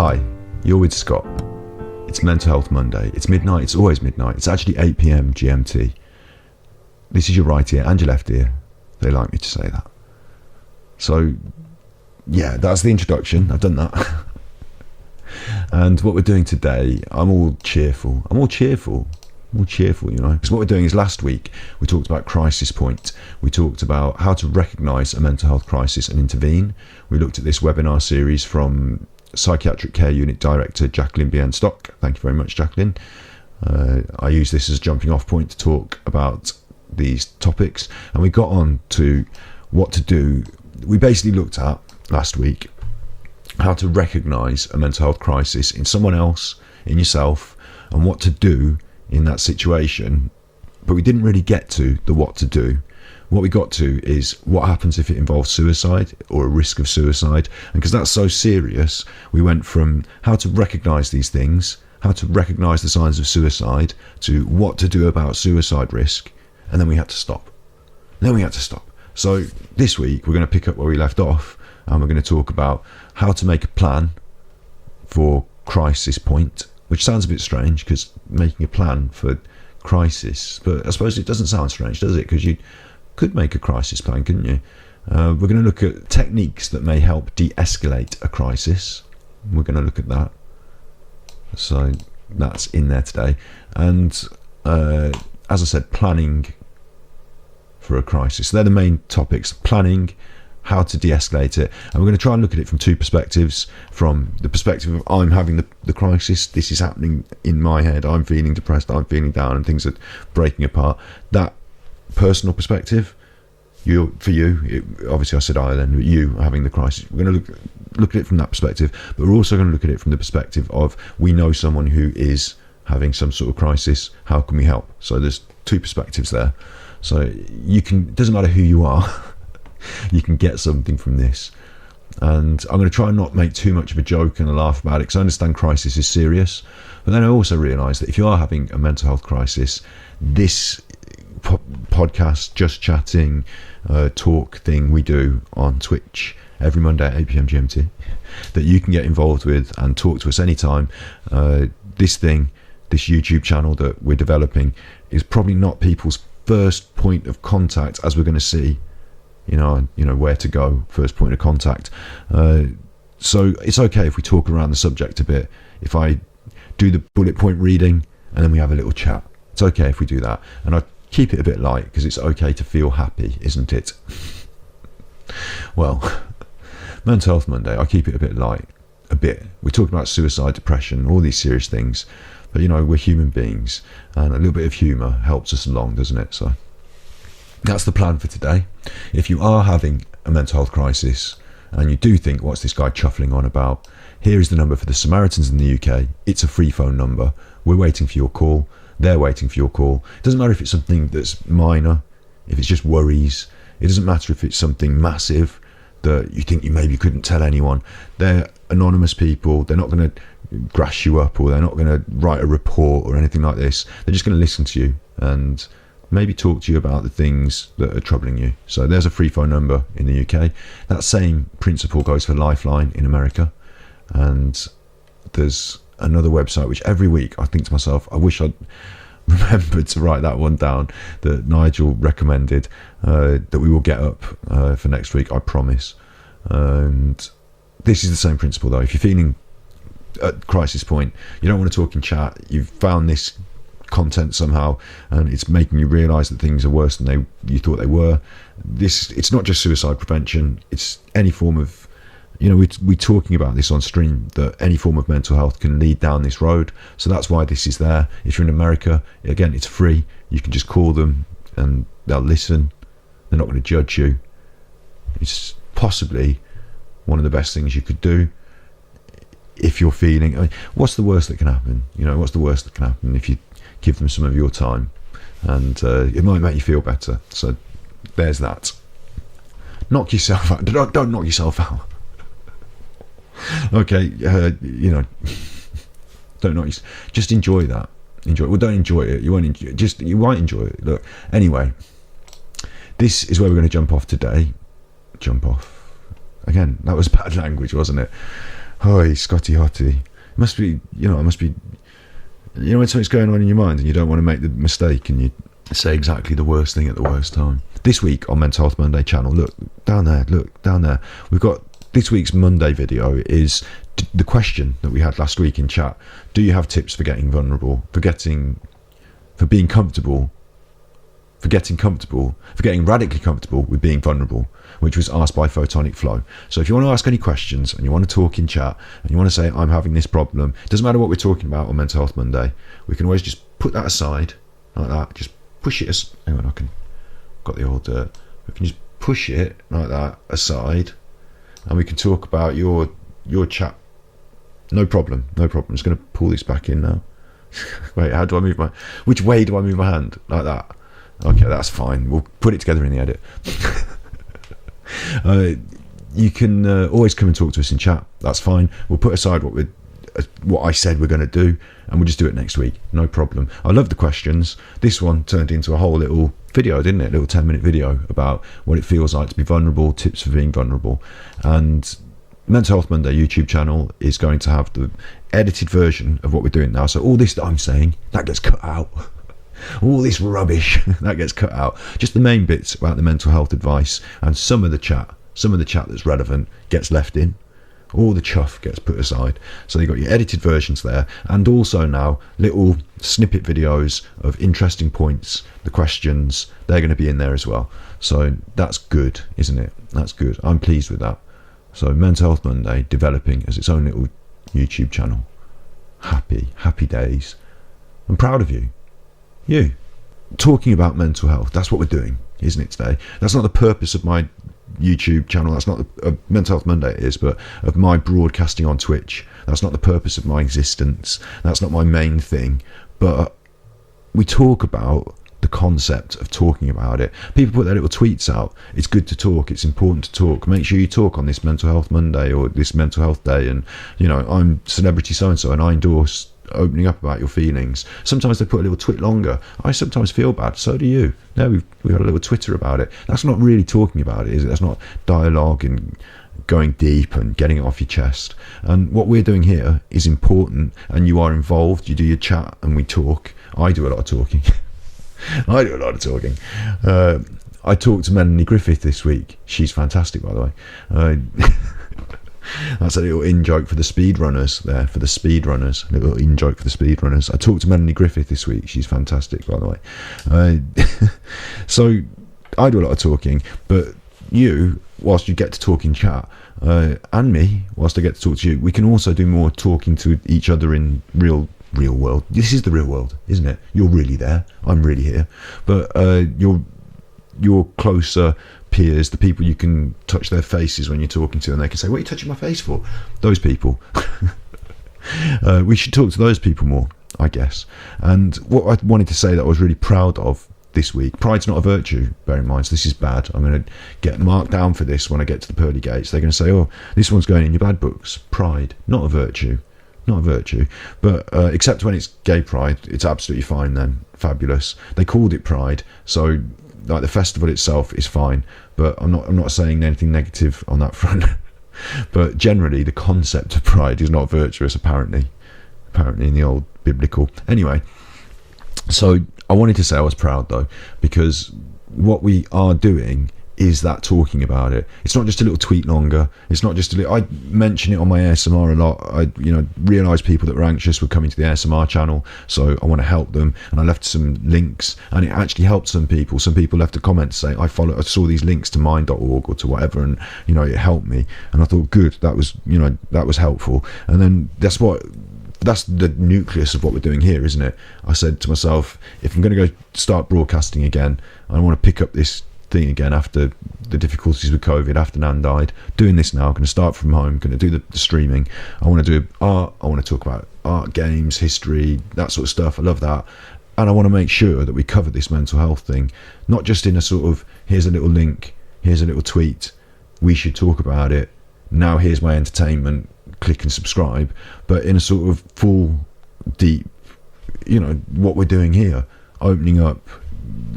Hi, you're with Scott. It's Mental Health Monday. It's midnight. It's always midnight. It's actually 8 p.m. GMT. This is your right ear and your left ear. They like me to say that. So, yeah, that's the introduction. I've done that. And what we're doing today, I'm all cheerful, you know. Because what we're doing is, last week we talked about crisis point. We talked about how to recognise a mental health crisis and intervene. We looked at this webinar series from Psychiatric Care Unit Director Jacqueline Bienstock. Thank you very much, Jacqueline. I use this as a jumping off point to talk about these topics. And we got on to what to do. We basically looked at, last week, how to recognise a mental health crisis in someone else, in yourself, and what to do in that situation. But we didn't really get to the what to do. What we got to is what happens if it involves suicide or a risk of suicide. And because that's so serious, we went from how to recognise these things, how to recognise the signs of suicide, to what to do about suicide risk. And then we had to stop. So this week we're going to pick up where we left off, and we're going to talk about how to make a plan for crisis point, which sounds a bit strange, because making a plan for crisis, but I suppose it doesn't sound strange, does it? Because you could make a crisis plan, couldn't you? We're going to look at techniques that may help de-escalate a crisis. We're going to look at that. So that's in there today. And as I said, planning for a crisis. So they're the main topics: planning, how to de-escalate it. And we're going to try and look at it from two perspectives. From the perspective of, I'm having the crisis, this is happening in my head, I'm feeling depressed, I'm feeling down, and things are breaking apart. That personal perspective, obviously I said I then, but you having the crisis. We're going to look at it from that perspective, but we're also going to look at it from the perspective of, we know someone who is having some sort of crisis, how can we help? So there's two perspectives there. So you can, it doesn't matter who you are, you can get something from this. And I'm going to try and not make too much of a joke and a laugh about it, because I understand crisis is serious, but then I also realise that if you are having a mental health crisis, this podcast, just chatting, talk thing we do on Twitch every Monday at 8 p.m. GMT, that you can get involved with and talk to us anytime. This YouTube channel that we're developing is probably not people's first point of contact, as we're going to see, you know where to go, first point of contact. So it's okay if we talk around the subject a bit, if I do the bullet point reading and then we have a little chat. It's okay if we do that, and I keep it a bit light, because it's okay to feel happy, isn't it? Well, Mental Health Monday, I keep it a bit light, a bit. We're talking about suicide, depression, all these serious things, but we're human beings, and a little bit of humour helps us along, doesn't it? So that's the plan for today. If you are having a mental health crisis and you do think, what's this guy chuffling on about, here is the number for the Samaritans in the UK. It's a free phone number. We're waiting for your call. They're waiting for your call. It doesn't matter if it's something that's minor, if it's just worries. It doesn't matter if it's something massive that you think you maybe couldn't tell anyone. They're anonymous people. They're not going to grass you up, or they're not going to write a report or anything like this. They're just going to listen to you and maybe talk to you about the things that are troubling you. So there's a free phone number in the UK. That same principle goes for Lifeline in America. And there's another website which every week I think to myself, I wish I'd remembered to write that one down, that Nigel recommended, that we will get up for next week, I promise. And this is the same principle though. If you're feeling at crisis point, you don't want to talk in chat, you've found this content somehow and it's making you realise that things are worse than you thought they were. It's not just suicide prevention, it's any form of, we're talking about this on stream, that any form of mental health can lead down this road. So that's why this is there. If you're in America, again, it's free. You can just call them and they'll listen. They're not going to judge you. It's possibly one of the best things you could do if you're feeling, what's the worst that can happen? What's the worst that can happen if you give them some of your time? And it might make you feel better. So there's that. Knock yourself out. Don't knock yourself out. Okay, don't knock yourself. Just enjoy that. Well, don't enjoy it. You won't enjoy it. You might enjoy it. Look, anyway, this is where we're going to jump off today. Jump off. Again, that was bad language, wasn't it? Hi, Scotty Hottie. It must be, it must be, when something's going on in your mind and you don't want to make the mistake and you say exactly the worst thing at the worst time. This week on Mental Health Monday channel, look down there. We've got this week's Monday video is the question that we had last week in chat. Do you have tips for getting vulnerable, for getting radically comfortable with being vulnerable, which was asked by Photonic Flow. So if you want to ask any questions and you want to talk in chat and you want to say, I'm having this problem, it doesn't matter what we're talking about on Mental Health Monday, we can always just put that aside like that, just push it hang on, got the old we can just push it like that aside and we can talk about your chat. No problem. I'm just going to pull this back in now. Wait, which way do I move my hand? Like that. Okay, that's fine. We'll put it together in the edit. You can always come and talk to us in chat. That's fine. We'll put aside what I said we're going to do, and we'll just do it next week. No problem. I love the questions. This one turned into a whole little video, didn't it? A little 10-minute video about what it feels like to be vulnerable, tips for being vulnerable. And Mental Health Monday YouTube channel is going to have the edited version of what we're doing now. So all this that I'm saying, that gets cut out. All this rubbish, that gets cut out. Just the main bits about the mental health advice and some of the chat that's relevant gets left in. All the chuff gets put aside. So you've got your edited versions there, and also now little snippet videos of interesting points, the questions, they're going to be in there as well. So that's good, isn't it? That's good. I'm pleased with that. So Mental Health Monday developing as its own little YouTube channel. Happy days. I'm proud of you. You. Talking about mental health, that's what we're doing, isn't it, today? That's not the purpose of my YouTube channel. That's not Mental Health Monday it is, but of my broadcasting on Twitch. That's not the purpose of my existence. That's not my main thing. But we talk about the concept of talking about it. People put their little tweets out. It's good to talk. It's important to talk. Make sure you talk on this Mental Health Monday or this Mental Health Day. And, I'm celebrity so-and-so and I endorse opening up about your feelings. Sometimes they put a little twit longer. I sometimes feel bad. So do you. Now we've got a little Twitter about it. That's not really talking about it, is it? That's not dialogue and going deep and getting it off your chest. And what we're doing here is important, and you are involved. You do your chat and we talk. I do a lot of talking. I talked to Melanie Griffith this week. She's fantastic, by the way. That's a little in-joke for the speedrunners there, A little in-joke for the speedrunners. I talked to Melanie Griffith this week. She's fantastic, by the way. So I do a lot of talking, but you, whilst you get to talk in chat, and me, whilst I get to talk to you, we can also do more talking to each other in real world. This is the real world, isn't it? You're really there. I'm really here. But your closer peers, the people you can touch their faces when you're talking to, and they can say, what are you touching my face for? Those people. We should talk to those people more, I guess. And what I wanted to say that I was really proud of this week, pride's not a virtue, bear in mind, so this is bad. I'm going to get marked down for this when I get to the pearly gates. They're going to say, oh, this one's going in your bad books. Pride, not a virtue. But except when it's gay pride, it's absolutely fine then. Fabulous. They called it pride, so like the festival itself is fine, but I'm not saying anything negative on that front. But generally the concept of pride is not virtuous, apparently in the old biblical. Anyway, so I wanted to say I was proud though, because what we are doing is that talking about it. It's not just a little tweet longer. It's not just I mention it on my ASMR a lot. I realised people that were anxious were coming to the ASMR channel, so I want to help them, and I left some links, and it actually helped some people. Some people left a comment to say I saw these links to mind.org or to whatever, and it helped me, and I thought good, that was helpful. And then that's the nucleus of what we're doing here, isn't it? I said to myself, if I'm going to go start broadcasting again, I want to pick up this thing again after the difficulties with COVID, after Nan died. Doing this now, I'm going to start from home, going to do the streaming. I want to do art, I want to talk about art, games, history, that sort of stuff. I love that. And I want to make sure that we cover this mental health thing, not just in a sort of, here's a little link, here's a little tweet, we should talk about it, now here's my entertainment, click and subscribe, but in a sort of full, deep, what we're doing here, opening up,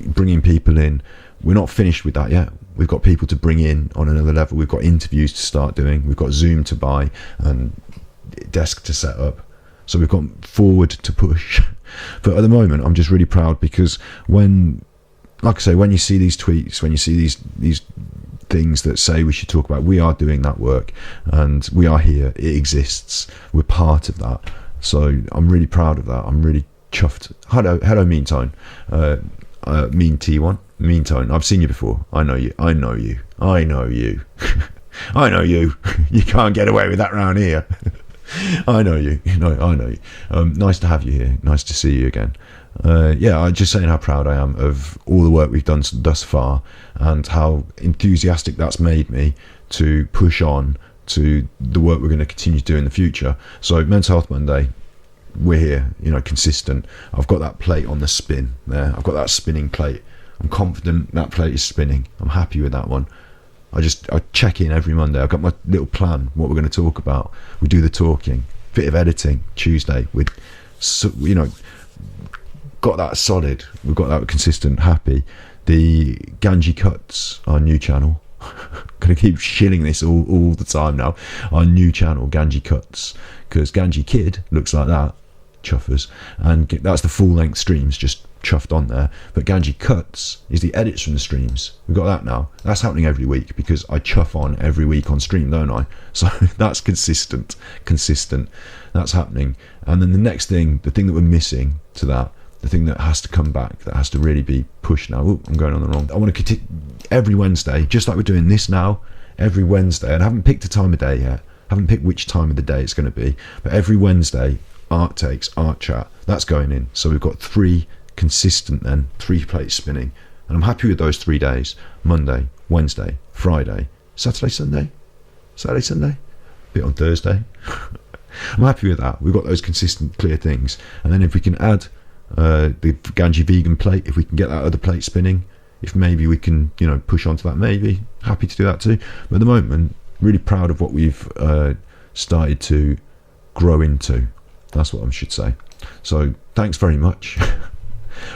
bringing people in. We're not finished with that yet. We've got people to bring in on another level. We've got interviews to start doing. We've got Zoom to buy and desk to set up. So we've gone forward to push. But at the moment, I'm just really proud because when you see these tweets, when you see these things that say we should talk about, we are doing that work and we are here. It exists. We're part of that. So I'm really proud of that. I'm really chuffed. Hello, Mean Tone. Mean T1. Mean Tone. I've seen you before. I know you. I know you. I know you. I know you. You can't get away with that round here. I know you. I know you. Nice to have you here. Nice to see you again. I'm just saying how proud I am of all the work we've done thus far and how enthusiastic that's made me to push on to the work we're going to continue to do in the future. So Mental Health Monday, we're here, consistent. I've got that plate on the spin there. I've got that spinning plate. I'm confident that plate is spinning. I'm happy with that one. I check in every Monday. I've got my little plan, what we're going to talk about. We do the talking, bit of editing Tuesday. Got that solid. We've got that consistent, happy. The Ganji Cuts, our new channel. Gonna keep shilling this all the time now. Our new channel, Ganji Cuts, because Ganji Kid looks like that, chuffers, and that's the full-length streams just chuffed on there. But Ganji Cuts is the edits from the streams. We've got that now. That's happening every week because I chuff on every week on stream, don't I? So that's consistent. That's happening. And then the next thing, the thing that we're missing to that, the thing that has to come back, that has to really be pushed now. Ooh, I'm going on the wrong. I want to continue every Wednesday, just like we're doing this now, every Wednesday. And I haven't picked a time of day yet. I haven't picked which time of the day it's going to be. But every Wednesday, art takes, art chat. That's going in. So we've got 3 consistent then, 3 plates spinning. And I'm happy with those 3 days. Monday, Wednesday, Friday, Saturday, Sunday. Bit on Thursday. I'm happy with that. We've got those consistent, clear things. And then if we can add the Ganji vegan plate, if we can get that other plate spinning, if maybe we can push onto that, maybe happy to do that too. But at the moment, really proud of what we've started to grow into. That's what I should say. So thanks very much.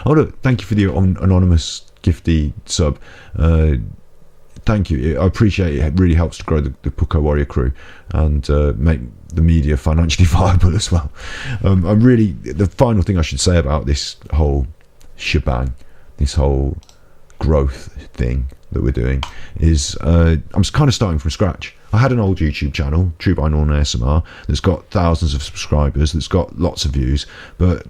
Oh look, thank you for the anonymous gifty sub. Thank you. I appreciate it. It really helps to grow the Puko Warrior crew and make the media financially viable as well. The final thing I should say about this whole shebang, this whole growth thing that we're doing is I'm kind of starting from scratch. I had an old YouTube channel, True Binaural ASMR, that's got thousands of subscribers, that's got lots of views, but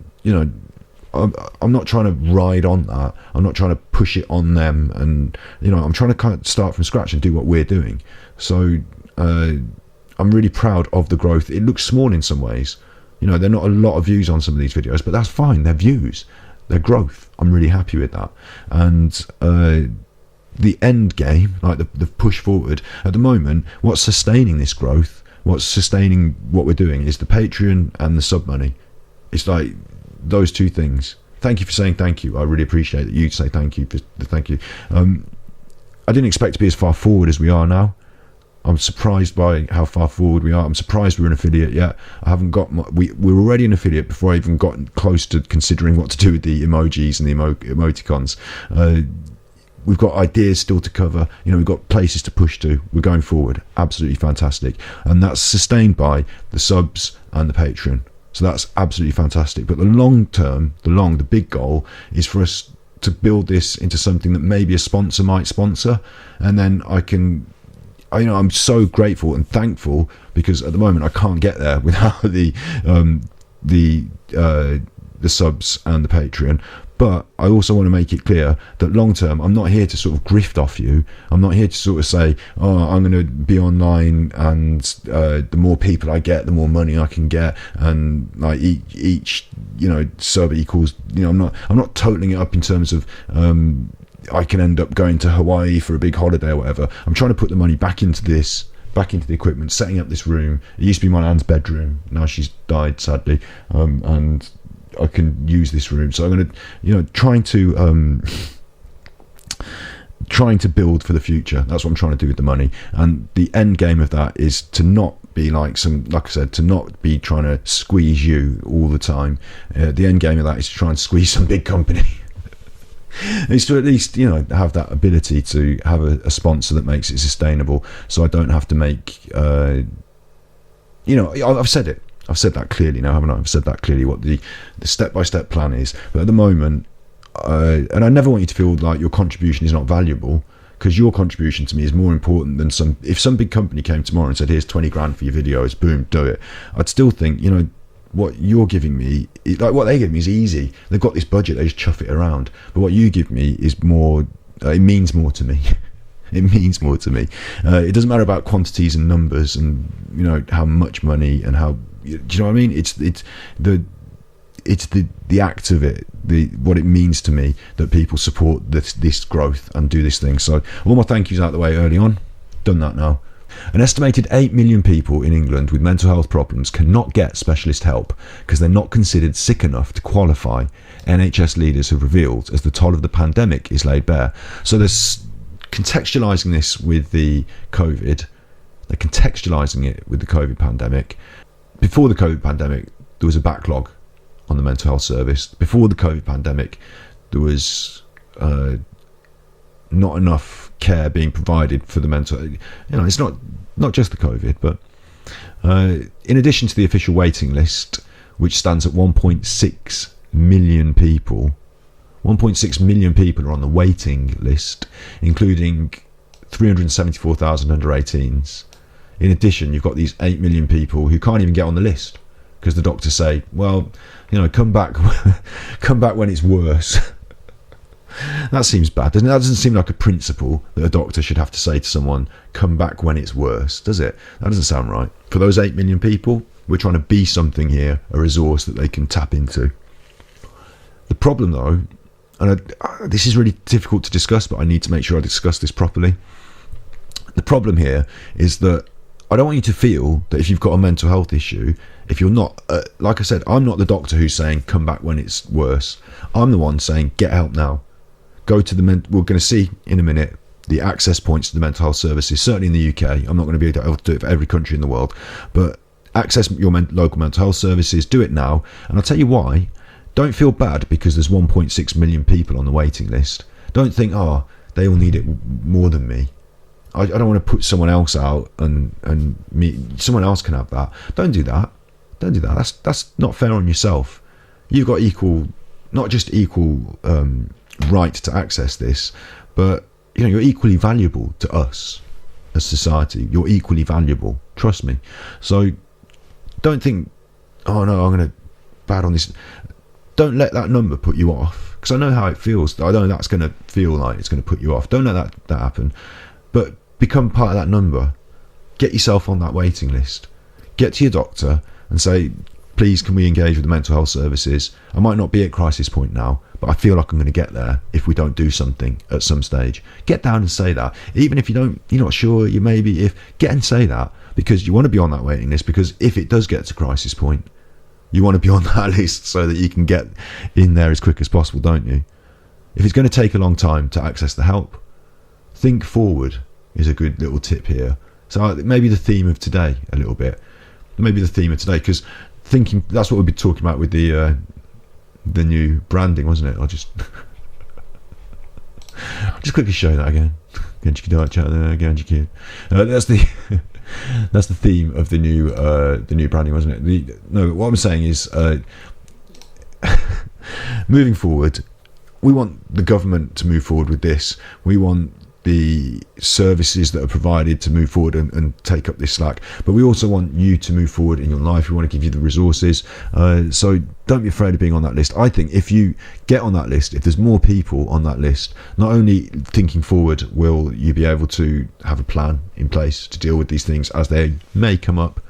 I'm not trying to ride on that. I'm not trying to push it on them, and I'm trying to kind of start from scratch and do what we're doing. So I'm really proud of the growth. It looks small in some ways. There are not a lot of views on some of these videos, but that's fine. They're views, they're growth. I'm really happy with that. And the end game, like the push forward at the moment, what's sustaining this growth, what's sustaining what we're doing is the Patreon and the sub money. It's like those 2 things. Thank you for saying thank you. I really appreciate that you say thank you for the thank you. I didn't expect to be as far forward as we are now. I'm surprised by how far forward we are. I'm surprised we're an affiliate yet. I haven't got we're already an affiliate before I even got close to considering what to do with the emojis and the emoticons. We've got ideas still to cover. We've got places to push to. We're going forward. Absolutely fantastic. And that's sustained by the subs and the Patreon. So that's absolutely fantastic. But the long term, the big goal is for us to build this into something that maybe a sponsor might sponsor. And then I'm so grateful and thankful because at the moment I can't get there without the subs and the Patreon. But I also want to make it clear that long term, I'm not here to sort of grift off you. I'm not here to sort of say, I'm going to be online and the more people I get, the more money I can get, and like each sub equals. I'm not totaling it up in terms of I can end up going to Hawaii for a big holiday or whatever. I'm trying to put the money back into this, back into the equipment, setting up this room. It used to be my nan's bedroom. Now she's died, sadly, and I can use this room. So I'm going to, trying to build for the future. That's what I'm trying to do with the money. And the end game of that is to not be like I said, to not be trying to squeeze you all the time. The end game of that is to try and squeeze some big company. It's to at least have that ability to have a sponsor that makes it sustainable, so I don't have to make I've said it. I've said that clearly now, haven't I? I've said that clearly what the step-by-step plan is. But at the moment, and I never want you to feel like your contribution is not valuable, because your contribution to me is more important than if some big company came tomorrow and said, here's 20 grand for your videos, boom, do it. I'd still think, what you're giving me, like what they give me is easy. They've got this budget, they just chuff it around. But what you give me is more, it means more to me. It means more to me. It doesn't matter about quantities and numbers and, how much money and how, do you know what I mean? It's the act of it, what it means to me that people support this growth and do this thing. So all my thank yous out the way early on. Done that now. An estimated 8 million people in England with mental health problems cannot get specialist help because they're not considered sick enough to qualify, NHS leaders have revealed as the toll of the pandemic is laid bare. So there's contextualising this with the COVID. They're contextualising it with the COVID pandemic. Before the COVID pandemic, there was a backlog on the mental health service. Before the COVID pandemic, there was not enough care being provided for the mental. It's not just the COVID, but in addition to the official waiting list, which stands at 1.6 million people. 1.6 million people are on the waiting list, including 374,000 under 18s. In addition, you've got these 8 million people who can't even get on the list because the doctors say, well, come back when it's worse. That seems bad, doesn't it? That doesn't seem like a principle that a doctor should have to say to someone, come back when it's worse, does it? That doesn't sound right. For those 8 million people, we're trying to be something here, a resource that they can tap into. The problem, though, and this is really difficult to discuss, but I need to make sure I discuss this properly. The problem here is that I don't want you to feel that if you've got a mental health issue, if you're not, like I said, I'm not the doctor who's saying come back when it's worse. I'm the one saying get help now. Go to we're going to see in a minute the access points to the mental health services, certainly in the UK. I'm not going to be able to do it for every country in the world, but access your local mental health services, do it now. And I'll tell you why. Don't feel bad because there's 1.6 million people on the waiting list. Don't think, they all need it more than me. I don't want to put someone else out and someone else can have that. Don't do that. Don't do that. That's not fair on yourself. You've got not just equal right to access this, but you're equally valuable to us as society. You're equally valuable. Trust me. So don't think, oh no, I'm going to bad on this. Don't let that number put you off, because I know how it feels. I know that's going to feel like it's going to put you off. Don't let that happen. But become part of that number. Get yourself on that waiting list. Get to your doctor and say, please, can we engage with the mental health services? I might not be at crisis point now, but I feel like I'm going to get there if we don't do something at some stage. Get down and say that. Even if you're not sure, get and say that, because you want to be on that waiting list, because if it does get to crisis point, you want to be on that list so that you can get in there as quick as possible, don't you? If it's going to take a long time to access the help, think forward is a good little tip here. So maybe the theme of today a little bit. Maybe the theme of today, because thinking, that's what we'll be talking about with the new branding, wasn't it? I'll just quickly show that again. That's the theme of the new branding, wasn't it? What I'm saying is, moving forward, we want the government to move forward with this. We want the services that are provided to move forward and take up this slack, but we also want you to move forward in your life. We want to give you the resources, so don't be afraid of being on that list. I think if you get on that list, if there's more people on that list, not only thinking forward will you be able to have a plan in place to deal with these things as they may come up,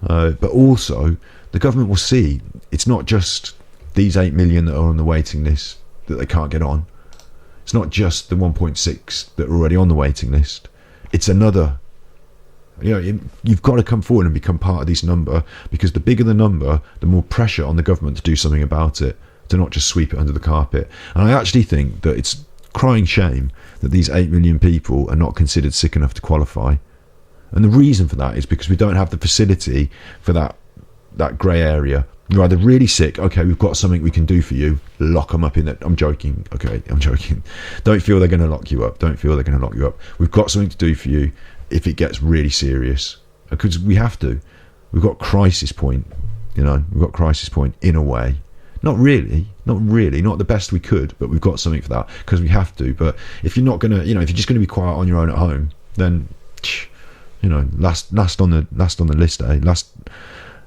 but also the government will see it's not just these 8 million that are on the waiting list that they can't get on. It's not just the 1.6 that are already on the waiting list. It's another. You've got to come forward and become part of this number, because the bigger the number, the more pressure on the government to do something about it, to not just sweep it under the carpet. And I actually think that it's crying shame that these 8 million people are not considered sick enough to qualify. And the reason for that is because we don't have the facility for that grey area. You're either really sick, okay, we've got something we can do for you, lock them up in it. I'm joking, okay, I'm joking. Don't feel they're going to lock you up. We've got something to do for you if it gets really serious, because we have to. we've got crisis point. We've got crisis point in a way. Not really, not the best we could, but we've got something for that because we have to. But if you're not gonna, if you're just gonna be quiet on your own at home, then last on the list, last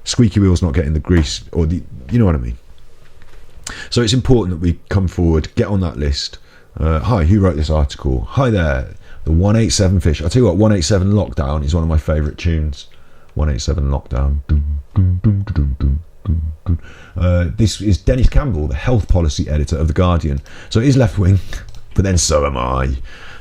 squeaky wheel's not getting the grease, or you know what I mean. So it's important that we come forward, get on that list. Hi, who wrote this article? Hi there, the 187 Fish. I'll tell you what, 187 Lockdown is one of my favourite tunes. 187 Lockdown. This is Dennis Campbell, the health policy editor of The Guardian. So it is left wing, but then so am I.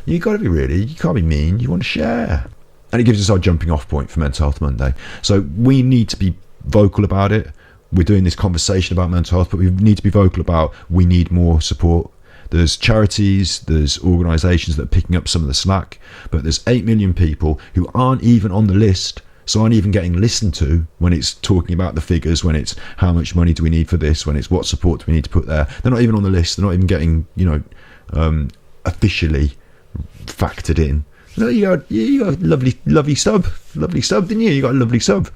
You can't be mean, you want to share. And it gives us our jumping off point for Mental Health Monday. So we need to be vocal about it. We're doing this conversation about mental health, but we need to be vocal about we need more support. There's charities, there's organisations that are picking up some of the slack, but there's 8 million people who aren't even on the list, so aren't even getting listened to when it's talking about the figures, when it's how much money do we need for this, when it's what support do we need to put there. They're not even on the list. They're not even getting, officially factored in. No, you got a lovely sub, didn't you? You got a lovely sub.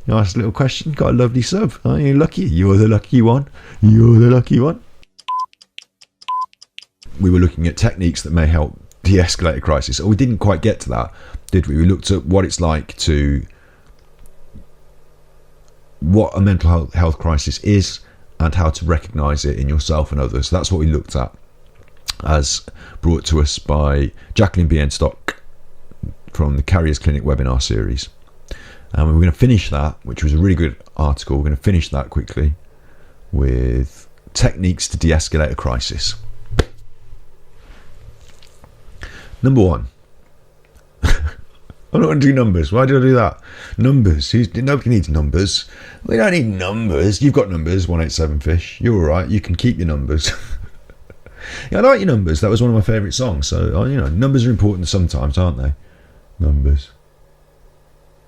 You asked a little question, got a lovely sub. Aren't you lucky? You're the lucky one. We were looking at techniques that may help de-escalate a crisis. We didn't quite get to that, did we? We looked at what it's like what a mental health crisis is and how to recognise it in yourself and others. That's what we looked at, as brought to us by Jacqueline Bienstock from the Carriers Clinic webinar series. And we're going to finish that, which was a really good article. We're going to finish that quickly with techniques to de-escalate a crisis. Number 1. I'm not going to do numbers. Why did I do that? Numbers. Nobody needs numbers. We don't need numbers. You've got numbers, 187 Fish. You're all right. You can keep your numbers. Yeah, I like your numbers. That was one of my favourite songs. So, numbers are important sometimes, aren't they? Numbers.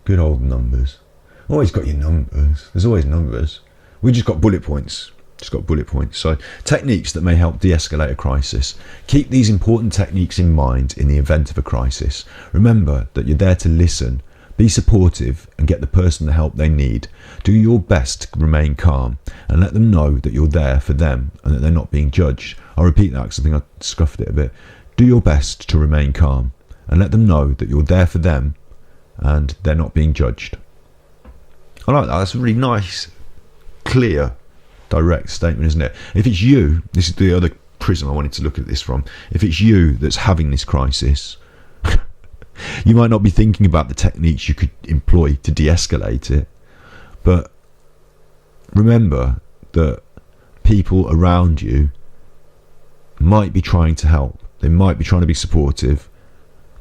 Good old numbers. Always got your numbers. There's always numbers. We just got bullet points. So techniques that may help de-escalate a crisis. Keep these important techniques in mind in the event of a crisis. Remember that you're there to listen, be supportive and get the person the help they need. Do your best to remain calm and let them know that you're there for them and that they're not being judged. I'll repeat that because I think I scuffed it a bit. Do your best to remain calm and let them know that you're there for them and they're not being judged. I like that. That's a really nice, clear, direct statement, isn't it? If it's you, this is the other prism I wanted to look at this from. If it's you that's having this crisis, you might not be thinking about the techniques you could employ to de-escalate it, but remember that people around you might be trying to help. They might be trying to be supportive.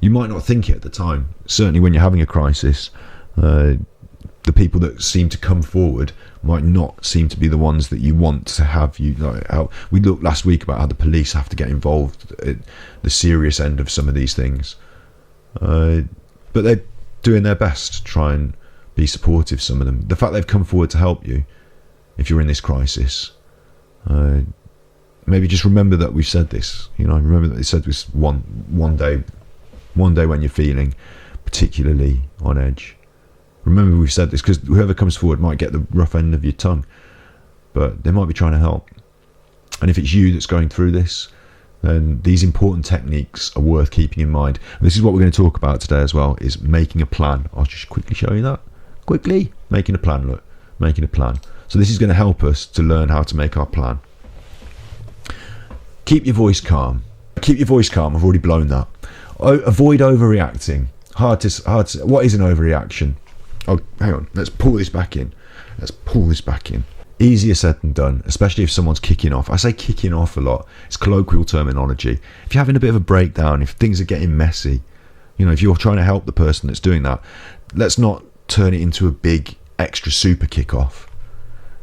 You might not think it at the time. Certainly when you're having a crisis, the people that seem to come forward might not seem to be the ones that you want to have. How we looked last week about how the police have to get involved at the serious end of some of these things, but they're doing their best to try and be supportive. Some of them, the fact they've come forward to help you if you're in this crisis, maybe just remember that we've said this. Remember that they said this one day when you're feeling particularly on edge. Remember we've said this because whoever comes forward might get the rough end of your tongue, but they might be trying to help. And if it's you that's going through this, then these important techniques are worth keeping in mind. And this is what we're going to talk about today as well, is making a plan. I'll just quickly show you that. Quickly, making a plan, making a plan. So this is going to help us to learn how to make our plan. Keep your voice calm. Keep your voice calm. I've already blown that. Avoid overreacting. Hard to. What is an overreaction? Oh, hang on. Let's pull this back in. Easier said than done, especially if someone's kicking off. I say kicking off a lot. It's colloquial terminology. If you're having a bit of a breakdown, if things are getting messy, if you're trying to help the person that's doing that, let's not turn it into a big extra super kick-off.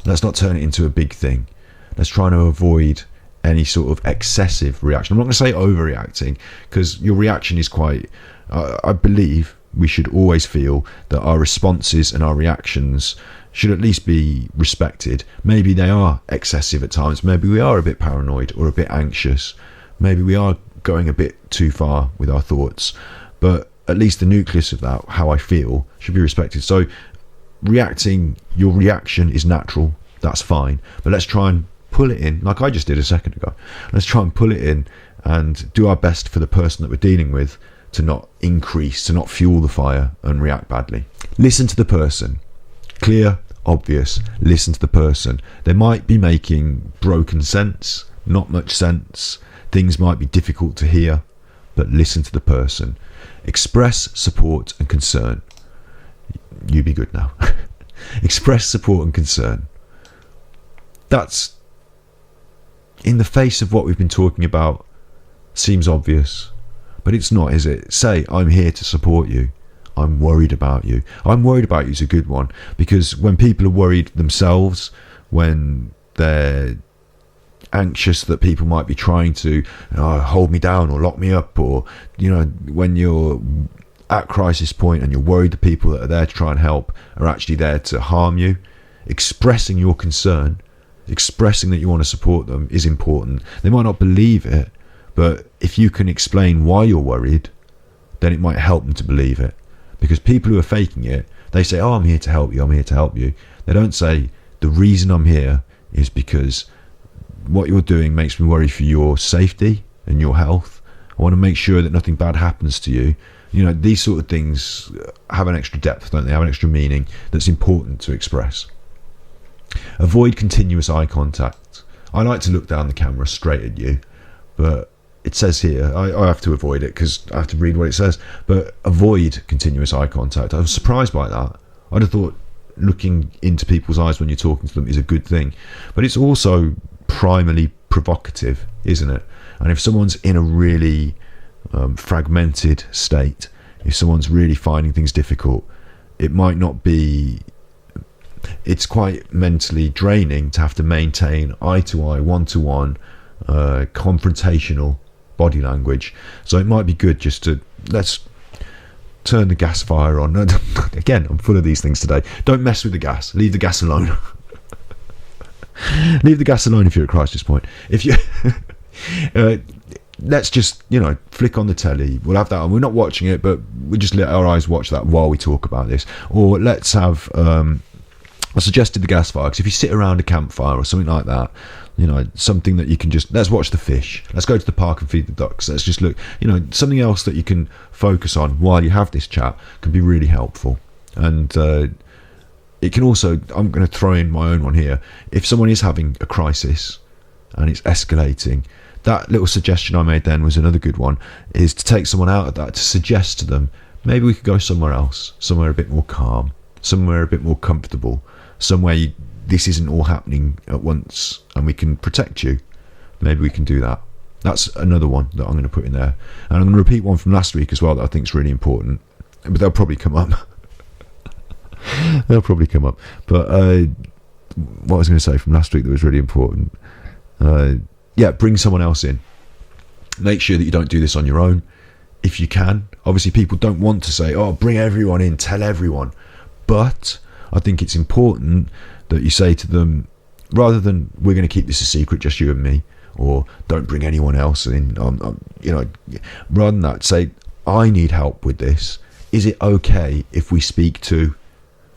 Let's not turn it into a big thing. Let's try to avoid any sort of excessive reaction. I'm not going to say overreacting, because your reaction is quite... I believe we should always feel that our responses and our reactions should at least be respected. Maybe they are excessive at times. Maybe we are a bit paranoid or a bit anxious. Maybe we are going a bit too far with our thoughts. But at least the nucleus of that, how I feel, should be respected. So your reaction is natural, that's fine, but let's try and pull it in, like I just did a second ago. Let's try and pull it in and do our best for the person that we're dealing with to not increase, to not fuel the fire and react badly. Listen to the person. Clear, obvious, listen to the person. They might be making broken sense, not much sense, things might be difficult to hear, but listen to the person. Express support and concern. You be good now. Express support and concern. That's, in the face of what we've been talking about, seems obvious, but it's not, is it? Say, I'm here to support you. I'm worried about you. I'm worried about you is a good one, because when people are worried themselves, when they're anxious that people might be trying to hold me down or lock me up, or when you're at crisis point and you're worried the people that are there to try and help are actually there to harm you, expressing your concern, expressing that you want to support them is important. They might not believe it, but if you can explain why you're worried, then it might help them to believe it. Because people who are faking it, they say, I'm here to help you, I'm here to help you. They don't say, the reason I'm here is because what you're doing makes me worry for your safety and your health. I want to make sure that nothing bad happens to you. These sort of things have an extra depth, don't they? Have an extra meaning that's important to express. Avoid continuous eye contact. I like to look down the camera straight at you, but it says here, I have to avoid it because I have to read what it says, but avoid continuous eye contact. I was surprised by that. I'd have thought looking into people's eyes when you're talking to them is a good thing, but it's also primarily provocative, isn't it? And if someone's in a really fragmented state, if someone's really finding things difficult, it might not be, it's quite mentally draining to have to maintain eye-to-eye, one-to-one, confrontational body language. So it might be good just to, let's turn the gas fire on. Again, I'm full of these things today. Don't mess with the gas. Leave the gas alone. Leave the gas alone if you're at crisis point. If you let's just flick on the telly, we'll have that on, we're not watching it, but we just let our eyes watch that while we talk about this. Or let's have I suggested the gas fire, because if you sit around a campfire or something like that, something that you can just, let's watch the fish, let's go to the park and feed the ducks, let's just look, something else that you can focus on while you have this chat can be really helpful. And it can also, I'm going to throw in my own one here, if someone is having a crisis and it's escalating, that little suggestion I made then was another good one, is to take someone out of that, to suggest to them, maybe we could go somewhere else, somewhere a bit more calm, somewhere a bit more comfortable, somewhere this isn't all happening at once and we can protect you. Maybe we can do that. That's another one that I'm going to put in there. And I'm going to repeat one from last week as well that I think is really important, but they'll probably come up. They'll probably come up. But what I was going to say from last week that was really important, bring someone else in. Make sure that you don't do this on your own if you can. Obviously people don't want to say, bring everyone in, tell everyone, but I think it's important that you say to them, rather than we're going to keep this a secret, just you and me, or don't bring anyone else in, rather than that, say, I need help with this. Is it okay if we speak to,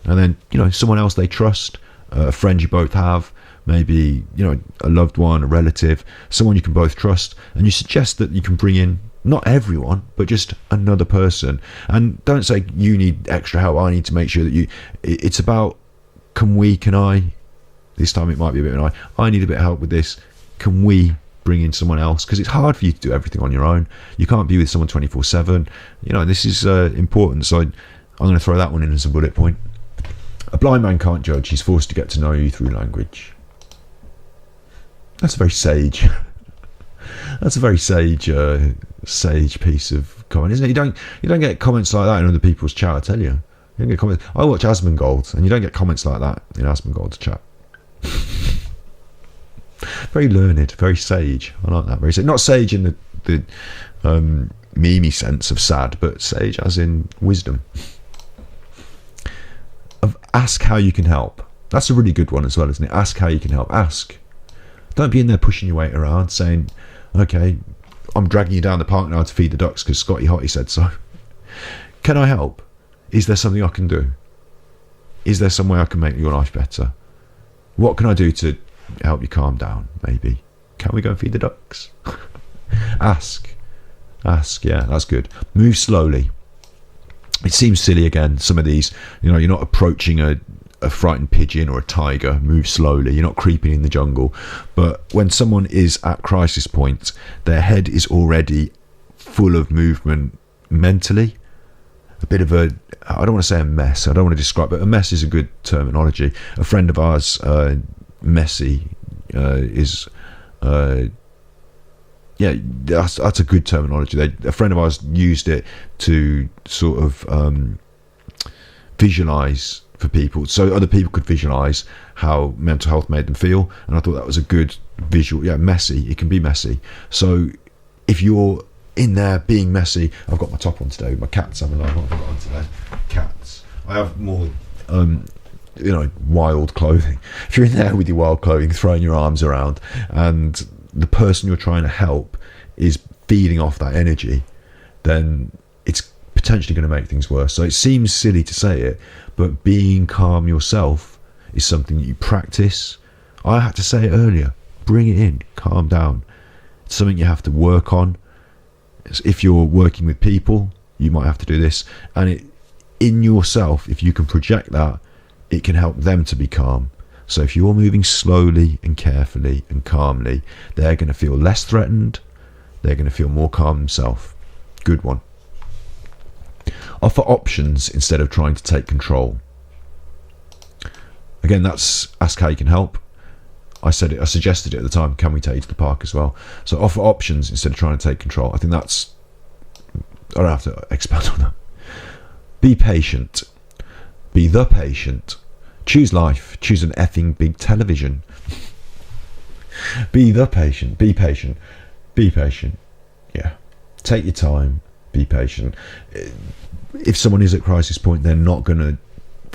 and then, someone else they trust, a friend you both have, maybe, a loved one, a relative, someone you can both trust, and you suggest that you can bring in not everyone, but just another person. And don't say you need extra help, I need to make sure that you, it's about can I, this time it might be a bit of an I need a bit of help with this, can we bring in someone else? Because it's hard for you to do everything on your own. You can't be with someone 24/7. This is important, so I'm going to throw that one in as a bullet point. A blind man can't judge, he's forced to get to know you through language. That's a very sage sage piece of comment, isn't it? You don't get comments like that in other people's chat, I tell you. You don't get comments. I watch Asmongold, and you don't get comments like that in Asmongold's chat. Very learned, very sage. I like that. Very sage. Not sage in the memey sense of sad, but sage as in wisdom. Ask how you can help. That's a really good one as well, isn't it? Ask how you can help. Ask. Don't be in there pushing your weight around, saying, okay, I'm dragging you down the park now to feed the ducks because Scotty Hottie said so. Can I help? Is there something I can do? Is there some way I can make your life better? What can I do to help you calm down? Maybe. Can we go and feed the ducks? Ask. Yeah, that's good. Move slowly. It seems silly again, some of these, you're not approaching a frightened pigeon or a tiger. Move slowly. You're not creeping in the jungle. But when someone is at crisis point, their head is already full of movement mentally. A bit of a, I don't want to say a mess, I don't want to describe it, a mess is a good terminology. A friend of ours, Messy, is, yeah, that's a good terminology. A friend of ours used it to sort of visualise for people, so other people could visualise how mental health made them feel, and I thought that was a good visual. Yeah, messy, it can be messy. So if you're in there being messy, I've got my top on today, my cats having what have I got on today? Cats. I have more wild clothing. If you're in there with your wild clothing, throwing your arms around, and the person you're trying to help is feeding off that energy, then it's potentially going to make things worse. So it seems silly to say it, but being calm yourself is something that you practice. I had to say it earlier, bring it in, calm down. It's something you have to work on. If you're working with people, you might have to do this, and in yourself, if you can project that, it can help them to be calm. So if you're moving slowly and carefully and calmly, they're going to feel less threatened, they're going to feel more calm themselves. Good one. Offer options instead of trying to take control. Again, that's ask how you can help. I suggested it at the time, can we take you to the park as well? So offer options instead of trying to take control. I think that's, I don't have to expand on that. Be patient. Be the patient. Choose life. Choose an effing big television. Be the patient. Be patient. Be patient. Yeah. Take your time. Be patient. If someone is at crisis point, they're not going to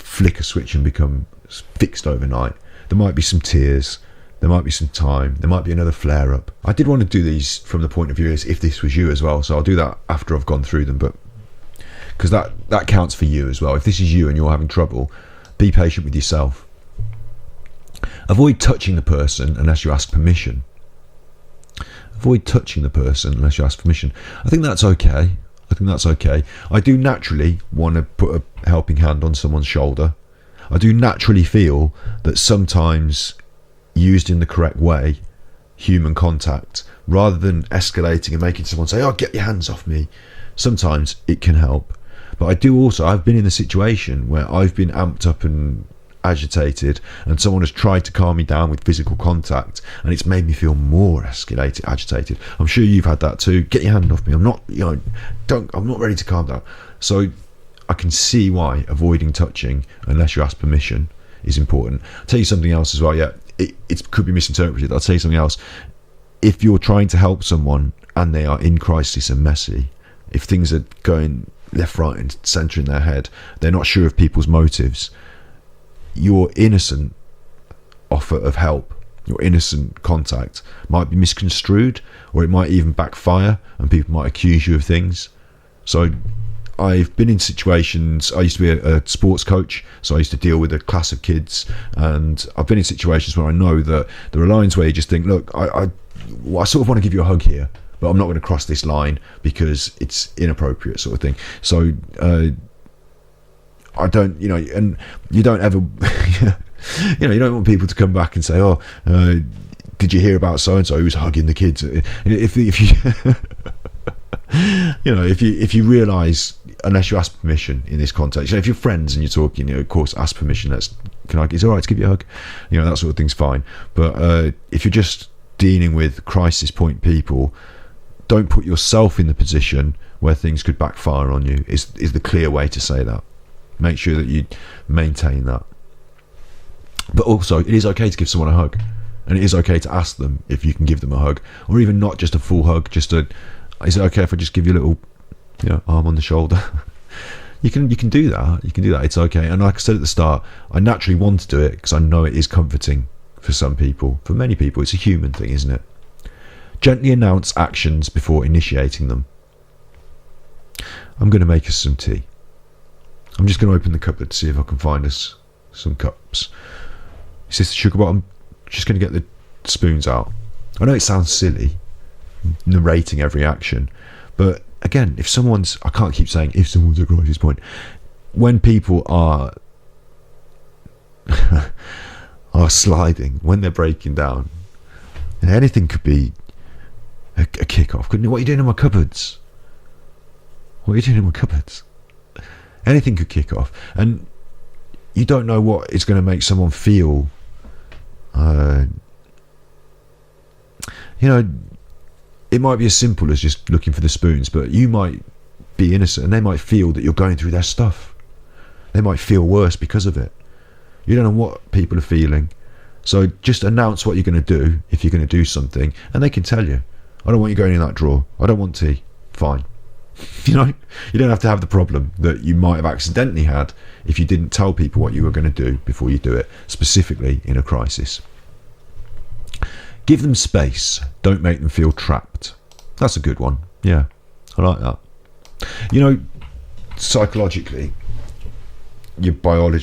flick a switch and become fixed overnight. There might be some tears. There might be some time. There might be another flare up. I did want to do these from the point of view as if this was you as well. So I'll do that after I've gone through them, but because that counts for you as well. If this is you and you're having trouble, be patient with yourself. Avoid touching the person unless you ask permission. Avoid touching the person unless you ask permission. I think that's okay. I do naturally want to put a helping hand on someone's shoulder. I do naturally feel that sometimes, used in the correct way, human contact, rather than escalating and making someone say, oh, get your hands off me, sometimes it can help. But I've been in a situation where I've been amped up and agitated, and someone has tried to calm me down with physical contact, and it's made me feel more agitated. I'm sure you've had that too. Get your hand off me. I'm not ready to calm down. So I can see why avoiding touching unless you ask permission is important. I'll tell you something else as well. Yeah, it could be misinterpreted. I'll tell you something else. If you're trying to help someone and they are in crisis and messy, if things are going left, right and centre in their head, they're not sure of people's motives, your innocent offer of help, your innocent contact might be misconstrued, or it might even backfire and people might accuse you of things. So I've been in situations, I used to be a sports coach, so I used to deal with a class of kids, and I've been in situations where I know that there are lines where you just think, look, I sort of want to give you a hug here, but I'm not going to cross this line because it's inappropriate, sort of thing. So I don't, and you don't ever, you don't want people to come back and say, oh, did you hear about so-and-so who was hugging the kids? If you, if you realise, unless you ask permission in this context, if you're friends and you're talking, of course, ask permission. It's all right to give you a hug, that sort of thing's fine. But if you're just dealing with crisis point people, don't put yourself in the position where things could backfire on you. Is the clear way to say that. Make sure that you maintain that. But also, it is okay to give someone a hug, and it is okay to ask them if you can give them a hug, or even not just a full hug, is it okay if I just give you a little arm on the shoulder? you can do that. It's okay. And like I said at the start, I naturally want to do it because I know it is comforting for some people. For many people, it's a human thing, isn't it? Gently announce actions before initiating them. I'm going to make us some tea. I'm just going to open the cupboard to see if I can find us some cups. Is this the sugar bottom? Just going to get the spoons out. I know it sounds silly, narrating every action, but again, if someone's, I can't keep saying if someone's at crisis point, when people are are sliding, when they're breaking down, and anything could be a kick-off, couldn't it? What are you doing in my cupboards? What are you doing in my cupboards? Anything could kick off, and you don't know what is going to make someone feel. It might be as simple as just looking for the spoons, but you might be innocent and they might feel that you're going through their stuff. They might feel worse because of it. You don't know what people are feeling. So just announce what you're going to do if you're going to do something, and they can tell you, I don't want you going in that drawer. I don't want tea. Fine. You don't have to have the problem that you might have accidentally had if you didn't tell people what you were going to do before you do it, specifically in a crisis. Give them space. Don't make them feel trapped. That's a good one. Yeah, I like that. Psychologically, your body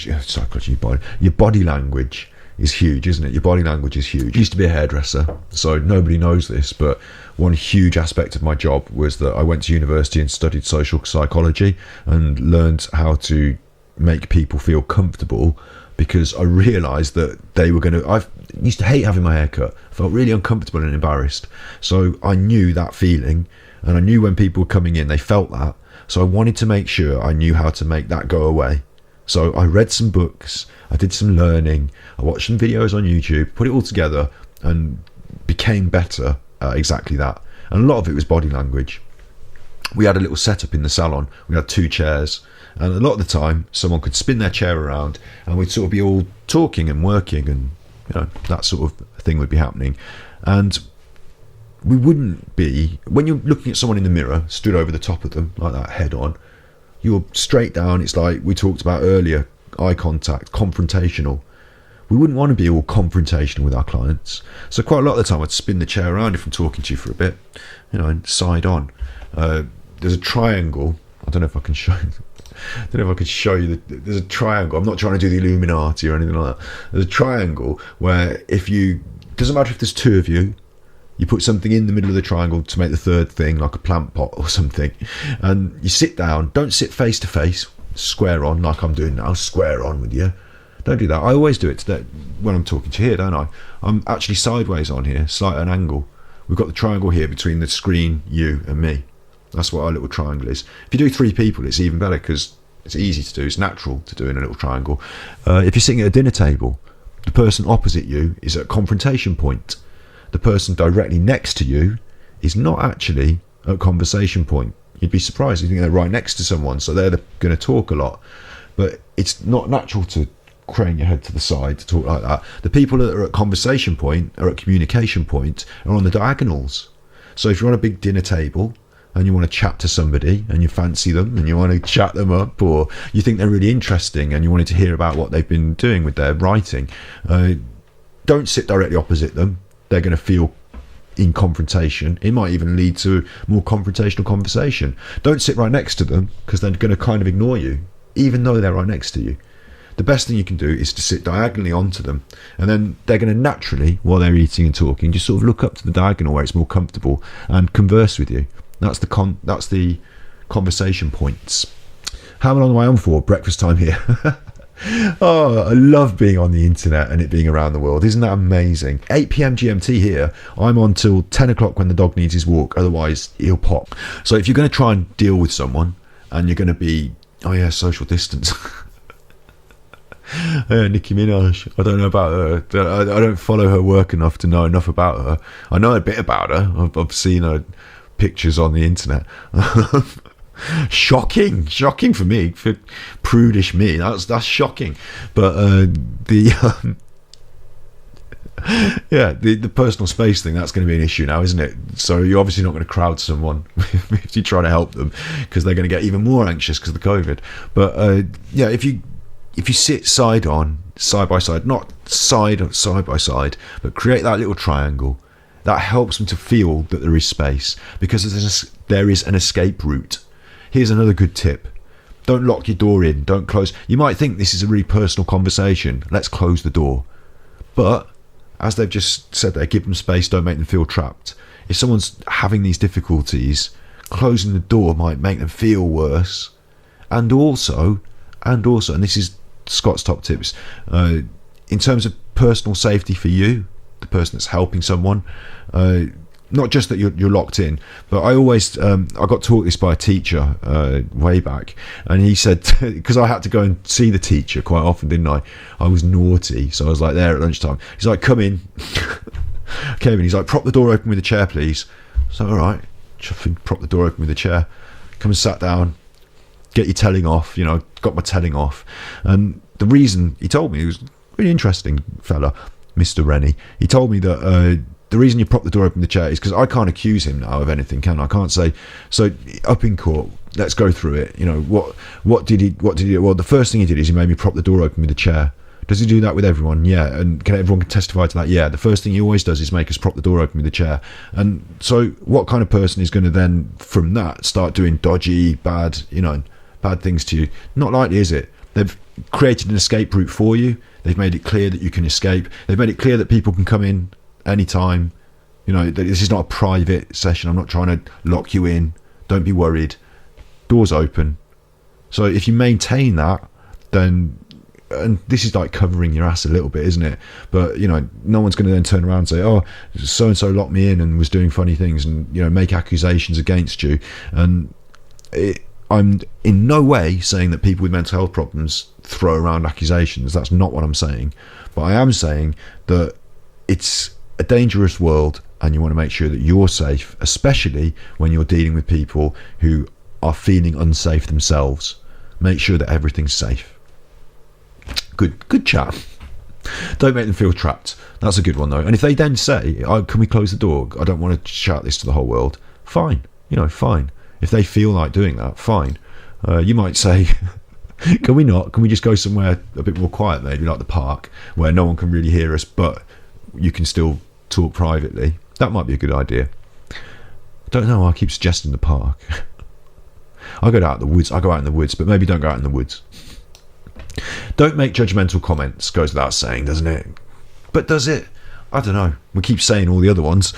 language is huge, isn't it? Your body language is huge. I used to be a hairdresser, so nobody knows this, but one huge aspect of my job was that I went to university and studied social psychology and learned how to make people feel comfortable, because I realised that they were going to... I used to hate having my hair cut. I felt really uncomfortable and embarrassed. So I knew that feeling, and I knew when people were coming in, they felt that. So I wanted to make sure I knew how to make that go away. So I read some books, I did some learning, I watched some videos on YouTube, put it all together, and became better at exactly that. And a lot of it was body language. We had a little setup in the salon. We had 2 chairs, and a lot of the time someone could spin their chair around and we'd sort of be all talking and working, and that sort of thing would be happening. And we wouldn't be, when you're looking at someone in the mirror, stood over the top of them like that, head on, you're straight down. It's like we talked about earlier, eye contact, confrontational. We wouldn't want to be all confrontational with our clients. So quite a lot of the time I'd spin the chair around if I'm talking to you for a bit, and side on. There's a triangle. I don't know if I can show you. There's a triangle. I'm not trying to do the Illuminati or anything like that. There's a triangle where doesn't matter if there's 2 of you, you put something in the middle of the triangle to make the third thing, like a plant pot or something, and you sit down. Don't sit face to face, square on like I'm doing now, square on with you. Don't do that. I always do it when I'm talking to you here, don't I? I'm actually sideways on here, slight an angle. We've got the triangle here between the screen, you and me. That's what our little triangle is. If you do 3 people, it's even better because it's easy to do. It's natural to do in a little triangle. If you're sitting at a dinner table, the person opposite you is at a confrontation point. The person directly next to you is not actually at a conversation point. You'd be surprised. You think they're right next to someone, so they're going to talk a lot. But it's not natural to crane your head to the side to talk like that. The people that are at conversation point, are at communication point, are on the diagonals. So if you're on a big dinner table and you want to chat to somebody and you fancy them and you want to chat them up, or you think they're really interesting and you wanted to hear about what they've been doing with their writing, don't sit directly opposite them. They're going to feel in confrontation. It might even lead to more confrontational conversation. Don't sit right next to them, because they're going to kind of ignore you, even though they're right next to you. The best thing you can do is to sit diagonally onto them, and then they're going to naturally, while they're eating and talking, just sort of look up to the diagonal where it's more comfortable and converse with you. That's the conversation points. How long am I on for? Breakfast time here. Oh, I love being on the internet and it being around the world. Isn't that amazing? 8 p.m. GMT here. I'm on till 10 o'clock when the dog needs his walk. Otherwise, he'll pop. So if you're going to try and deal with someone and you're going to be, social distance. Nicki Minaj. I don't know about her. I don't follow her work enough to know enough about her. I know a bit about her. I've seen her pictures on the internet. Shocking for me, for prudish me. That's shocking. But the personal space thing, that's going to be an issue now, isn't it? So you're obviously not going to crowd someone if you try to help them, because they're going to get even more anxious because of the COVID. But if you sit side by side, not side by side, but create that little triangle, that helps them to feel that there is space, because there is an escape route. Here's another good tip. Don't lock your door in. Don't close. You might think this is a really personal conversation. Let's close the door. But as they've just said there, give them space, don't make them feel trapped. If someone's having these difficulties, closing the door might make them feel worse. And also, and this is Scott's top tips, in terms of personal safety for you, the person that's helping someone, not just that you're locked in, but I always, I got taught this by a teacher way back, and he said, because I had to go and see the teacher quite often, didn't I? I was naughty, so I was like there at lunchtime. He's like, come in. Came in, he's like, prop the door open with a chair, please. So, all right, prop the door open with a chair. Come and sat down, get your telling off, got my telling off. And the reason he told me, he was a really interesting fella, Mr. Rennie. He told me that the reason you prop the door open with the chair is because I can't accuse him now of anything, can I? I can't say, so up in court, let's go through it. What did he do? Well, the first thing he did is he made me prop the door open with the chair. Does he do that with everyone? Yeah. And can everyone testify to that? Yeah. The first thing he always does is make us prop the door open with the chair. And so what kind of person is going to then, from that, start doing dodgy, bad things to you? Not likely, is it? They've created an escape route for you. They've made it clear that you can escape. They've made it clear that people can come in anytime. That this is not a private session. I'm not trying to lock you in. Don't be worried. Doors open. So if you maintain that, then, and this is like covering your ass a little bit, isn't it? But no one's going to then turn around and say, oh, so and so locked me in and was doing funny things, and make accusations against you. And I'm in no way saying that people with mental health problems throw around accusations. That's not what I'm saying. But I am saying that it's a dangerous world, and you want to make sure that you're safe, especially when you're dealing with people who are feeling unsafe themselves. Make sure that everything's safe. Good chat. Don't make them feel trapped. That's a good one, though. And if they then say, oh, can we close the door? I don't want to shout this to the whole world. Fine. Fine. If they feel like doing that, fine. You might say, can we not? Can we just go somewhere a bit more quiet, maybe like the park, where no one can really hear us, but you can still talk privately? That might be a good idea. Don't know. I keep suggesting the park. I go out in the woods, but maybe don't go out in the woods. Don't make judgmental comments. Goes without saying, doesn't it? But does it? I don't know. We keep saying all the other ones.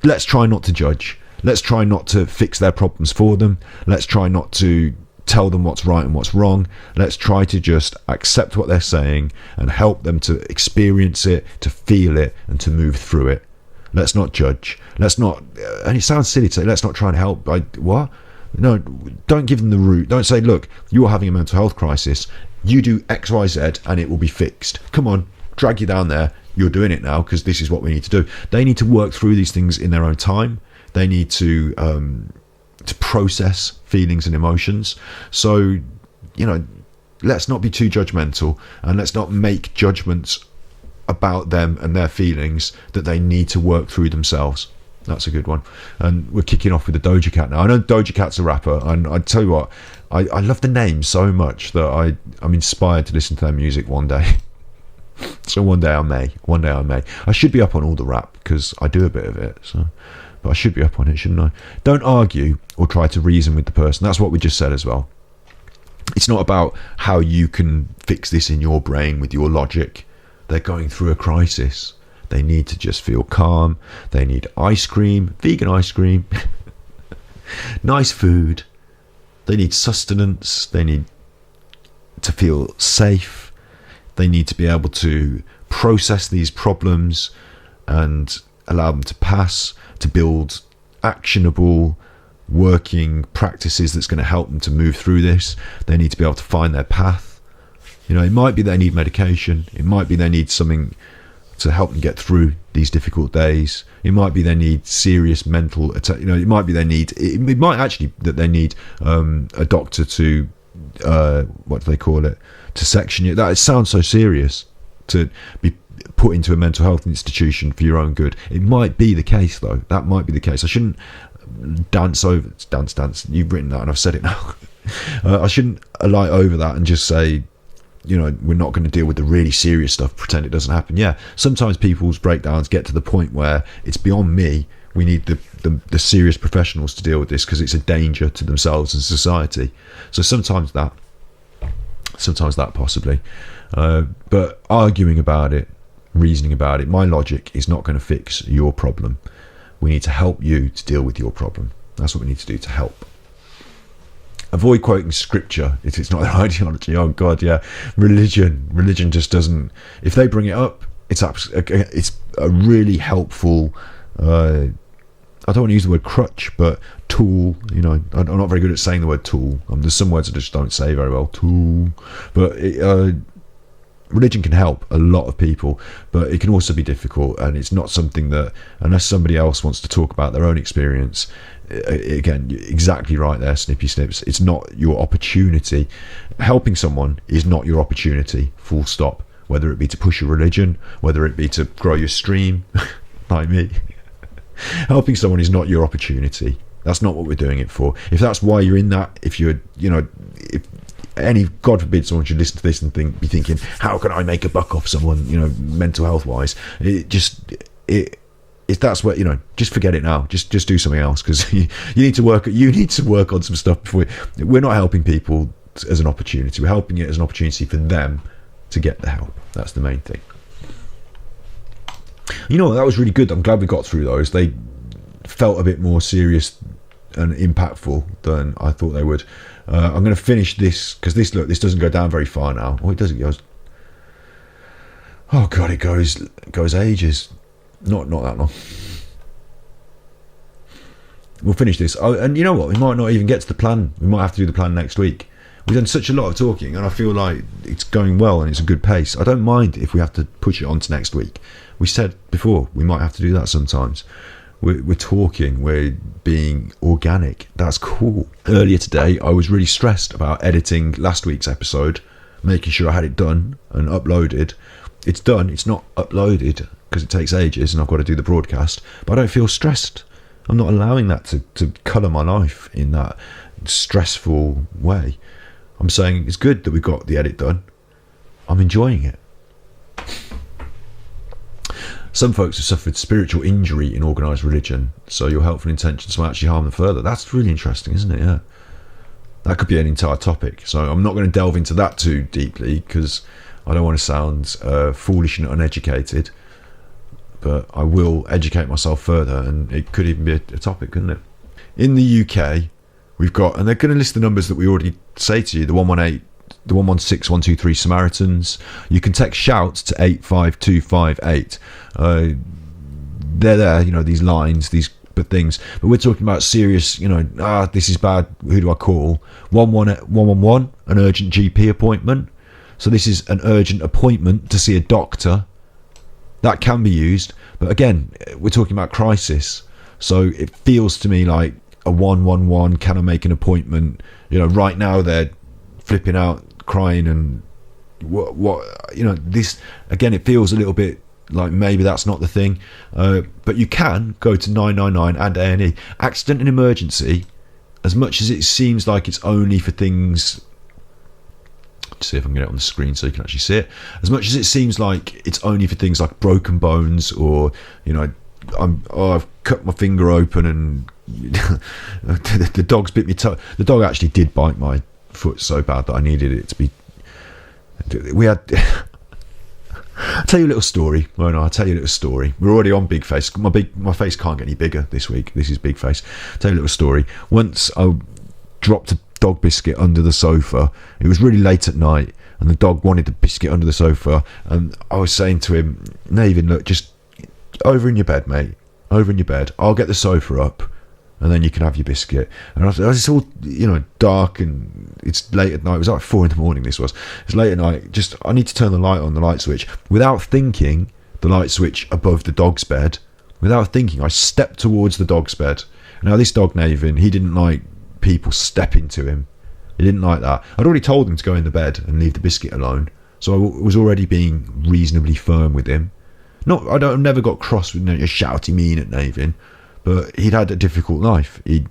Let's try not to judge. Let's try not to fix their problems for them. Let's try not to tell them what's right and what's wrong. Let's try to just accept what they're saying and help them to experience it, to feel it, and to move through it. Let's not judge. Let's not, and it sounds silly to say, let's not try and help. What? No, don't give them the route. Don't say, look, you're having a mental health crisis. You do X, Y, Z and it will be fixed. Come on, drag you down there. You're doing it now because this is what we need to do. They need to work through these things in their own time. They need to process feelings and emotions. So, let's not be too judgmental, and let's not make judgments about them and their feelings that they need to work through themselves. That's a good one. And we're kicking off with the Doja Cat now. I know Doja Cat's a rapper, and I tell you what, I love the name so much that I'm inspired to listen to their music one day. So one day I may. I should be up on all the rap because I do a bit of it. But I should be up on it, shouldn't I? Don't argue or try to reason with the person. That's what we just said as well. It's not about how you can fix this in your brain with your logic. They're going through a crisis. They need to just feel calm. They need ice cream, vegan ice cream, nice food. They need sustenance. They need to feel safe. They need to be able to process these problems and allow them to pass, to build actionable working practices that's going to help them to move through this. They need to be able to find their path. It might be they need medication. It might be they need something to help them get through these difficult days. It might be they need serious mental attack. It might be they need, it might actually that they need a doctor to what do they call it, to section you. That it sounds so serious, to be put into a mental health institution for your own good. It might be the case, though. That might be the case. I shouldn't dance. You've written that and I've said it now. I shouldn't lie over that and just say, we're not going to deal with the really serious stuff, pretend it doesn't happen. Yeah, sometimes people's breakdowns get to the point where it's beyond me, We need the serious professionals to deal with this because it's a danger to themselves and society. So sometimes that possibly. But arguing about it, reasoning about it, my logic is not going to fix your problem. We need to help you to deal with your problem. That's what we need to do to help. Avoid quoting scripture if it's not their ideology. Oh God, yeah. Religion just doesn't. If they bring it up, it's a really helpful. I don't want to use the word crutch, but tool. You know, I'm not very good at saying the word tool. There's some words I just don't say very well. Tool, but religion can help a lot of people, but it can also be difficult, and it's not something that, unless somebody else wants to talk about their own experience, again, exactly right there, Snippy Snips, it's not your opportunity. Helping someone is not your opportunity, full stop. Whether it be to push a religion, whether it be to grow your stream, like me. Helping someone is not your opportunity. That's not what we're doing it for. If that's why you're in that, if you're, if any, God forbid, someone should listen to this and be thinking, how can I make a buck off someone, mental health wise? If that's what, just forget it now. Just do something else, because you need to work on some stuff before. We're not helping people as an opportunity. We're helping it as an opportunity for them to get the help. That's the main thing. That was really good. I'm glad we got through those. They felt a bit more serious and impactful than I thought they would. I'm going to finish this because this doesn't go down very far now. Oh, it does. It goes. Oh God, it goes ages. Not that long. We'll finish this. And you know what? We might not even get to the plan. We might have to do the plan next week. We've done such a lot of talking, and I feel like it's going well and it's a good pace. I don't mind if we have to push it on to next week. We said before we might have to do that sometimes. We're talking, we're being organic. That's cool. Earlier today, I was really stressed about editing last week's episode, making sure I had it done and uploaded. It's done. It's not uploaded because it takes ages and I've got to do the broadcast. But I don't feel stressed. I'm not allowing that to colour my life in that stressful way. I'm saying it's good that we got the edit done. I'm enjoying it. Some folks have suffered spiritual injury in organised religion, so your helpful intentions will actually harm them further. That's really interesting, isn't it? Yeah. That could be an entire topic. So I'm not going to delve into that too deeply because I don't want to sound foolish and uneducated. But I will educate myself further, and it could even be a topic, couldn't it? In the UK, we've got, and they're going to list the numbers that we already say to you, the 118, the 116 123 Samaritans. You can text shout to 85258. They're there, these lines, these things. But we're talking about serious, this is bad, who do I call? 111, an urgent GP appointment. So this is an urgent appointment to see a doctor. That can be used. But again, we're talking about crisis. So it feels to me like a 111, can I make an appointment? Right now they're flipping out, crying, and this again, it feels a little bit like maybe that's not the thing. But you can go to 999 and A&E. Accident and emergency, as much as it seems like it's only for things, see if I can get it on the screen so you can actually see it, as much as it seems like it's only for things like broken bones, or I've cut my finger open and the dog's bit me toe. The dog actually did bite my foot so bad that I needed it to be. We had. I'll tell you a little story. Well, no, I'll tell you a little story. We're already on Big Face. My face can't get any bigger this week. This is Big Face. I'll tell you a little story. Once I dropped a dog biscuit under the sofa. It was really late at night, and the dog wanted the biscuit under the sofa. And I was saying to him, Nathan, look, just over in your bed, mate. Over in your bed. I'll get the sofa up, and then you can have your biscuit. And it's all, dark, and it's late at night. It was like 4 a.m. This was. It's late at night. I need to turn the light on, the light switch. Without thinking, the light switch above the dog's bed. Without thinking, I stepped towards the dog's bed. Now, this dog, Nathan, he didn't like people stepping to him. He didn't like that. I'd already told him to go in the bed and leave the biscuit alone. So I was already being reasonably firm with him. I never got cross with shouting mean at Nathan. But he'd had a difficult life. He'd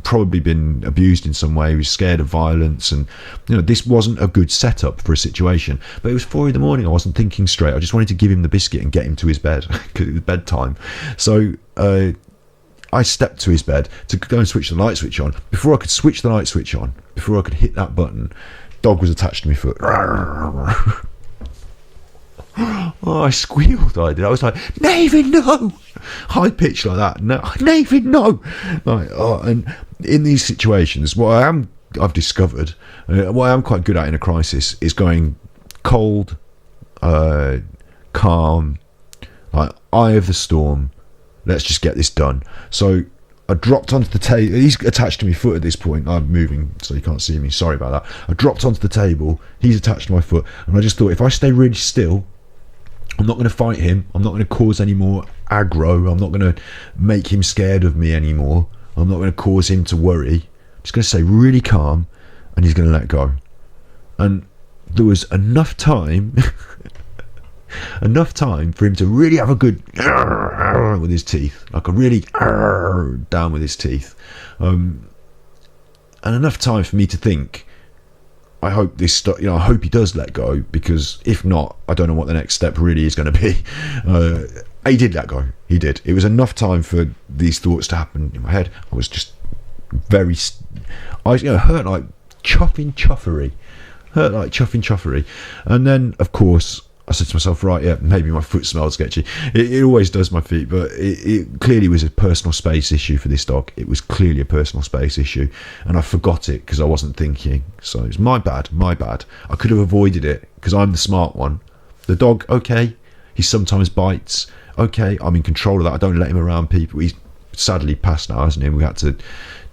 probably been abused in some way. He was scared of violence, and this wasn't a good setup for a situation. But it was 4 a.m. I wasn't thinking straight. I just wanted to give him the biscuit and get him to his bed because it was bedtime. So I stepped to his bed to go and switch the light switch on. Before I could switch the light switch on, before I could hit that button, dog was attached to my foot. Oh, I squealed. I did. I was like, Nathan, no! High pitch like that. No, Nathan, no! Like, oh, and in these situations, I've discovered, what I am quite good at in a crisis is going cold, calm, like eye of the storm. Let's just get this done. So I dropped onto the table. He's attached to my foot at this point. I'm moving, so you can't see me. Sorry about that. I dropped onto the table. He's attached to my foot, and I just thought, if I stay really still, I'm not going to fight him. I'm not going to cause any more aggro. I'm not going to make him scared of me anymore. I'm not going to cause him to worry. I'm just going to stay really calm, and he's going to let go. And there was enough time for him to really have a good with his teeth, like a really down with his teeth, and enough time for me to think, I hope I hope he does let go, because if not, I don't know what the next step really is going to be. He did let go. He did. It was enough time for these thoughts to happen in my head. I was just hurt like chuffing chuffery. And then, of course, I said to myself, right, yeah, maybe my foot smelled sketchy. It always does, my feet, but it clearly was a personal space issue for this dog. It was clearly a personal space issue, and I forgot it because I wasn't thinking. So it's my bad. I could have avoided it because I'm the smart one. The dog, okay, he sometimes bites. Okay, I'm in control of that. I don't let him around people. He's sadly passed now, hasn't he? We had to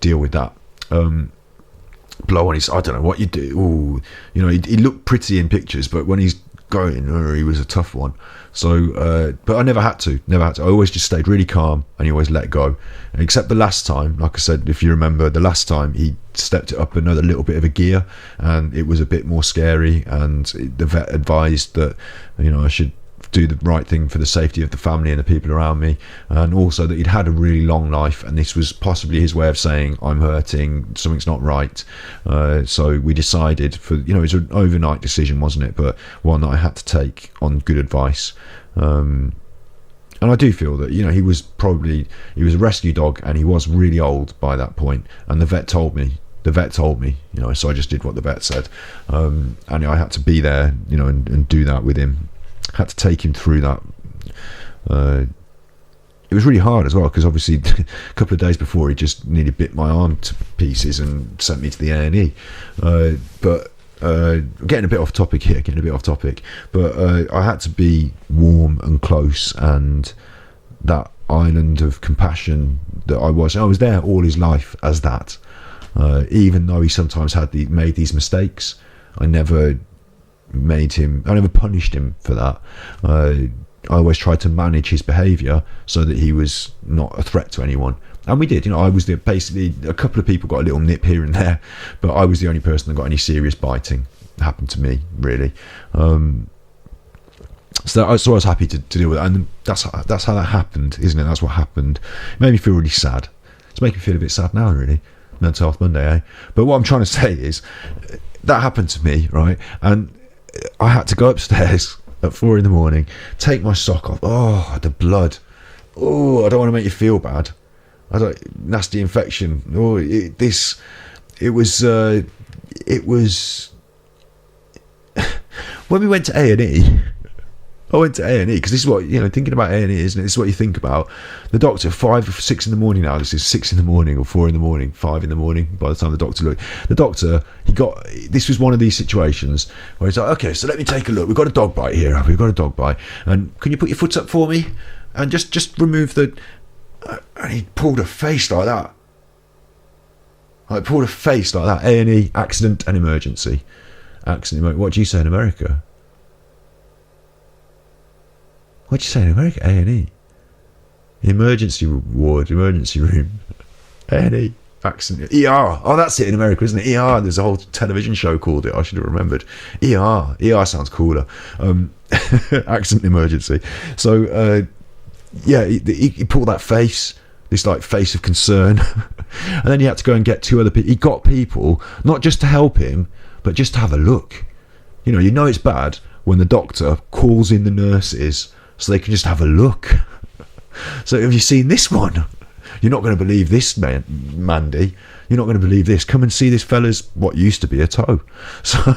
deal with that. Blow on his, I don't know what you do. Ooh, he looked pretty in pictures, but when he's going, he was a tough one. So but I never had to. I always just stayed really calm, and he always let go. Except the last time, like I said, if you remember, the last time he stepped it up another little bit of a gear, and it was a bit more scary, and the vet advised that I should do the right thing for the safety of the family and the people around me, and also that he'd had a really long life, and this was possibly his way of saying, I'm hurting, something's not right. So we decided it was an overnight decision, wasn't it, but one that I had to take on good advice. And I do feel that he was a rescue dog, and he was really old by that point, and the vet told me, so I just did what the vet said, and I had to be there, and do that with him. Had to take him through that. It was really hard as well, because obviously a couple of days before he just nearly bit my arm to pieces and sent me to the A&E. But getting a bit off topic here, but I had to be warm and close, and that island of compassion that I was there all his life as that. Even though he sometimes made these mistakes, I never punished him for that. I always tried to manage his behaviour so that he was not a threat to anyone, and we did. I was basically, a couple of people got a little nip here and there, but I was the only person that got any serious biting. It happened to me, really. So I was happy to deal with it, and that's how that happened, isn't it? That's what happened. It made me feel really sad. It's making me feel a bit sad now, really. Mental Health Monday, eh? But what I'm trying to say is, that happened to me, right? And I had to go upstairs at 4 a.m, take my sock off. Oh, the blood. Oh, I don't want to make you feel bad. Nasty infection. Oh, it was when we went to A&E. I went to A&E because this is what, thinking about A&E, isn't it? This is what you think about. The doctor, 5 or 6 in the morning now. This is 6 in the morning or 4 in the morning, 5 in the morning by the time the doctor looked. The doctor, this was one of these situations where he's like, okay, so let me take a look. We've got a dog bite here. We've got a dog bite. And can you put your foot up for me? And just remove the... and he pulled a face like that. A&E, accident and emergency. What do you say in America? What do you say in America? A&E. Emergency ward, emergency room. A&E. Accident. ER. Oh, that's it in America, isn't it? ER. There's a whole television show called it. I should have remembered. ER. ER sounds cooler. Accident emergency. So, he pulled that face. This face of concern. And then he had to go and get 2 other people. He got people, not just to help him, but just to have a look. It's bad when the doctor calls in the nurses so they can just have a look. So have you seen this one? You're not going to believe this, Mandy. You're not going to believe this. Come and see this fella's what used to be a toe. So,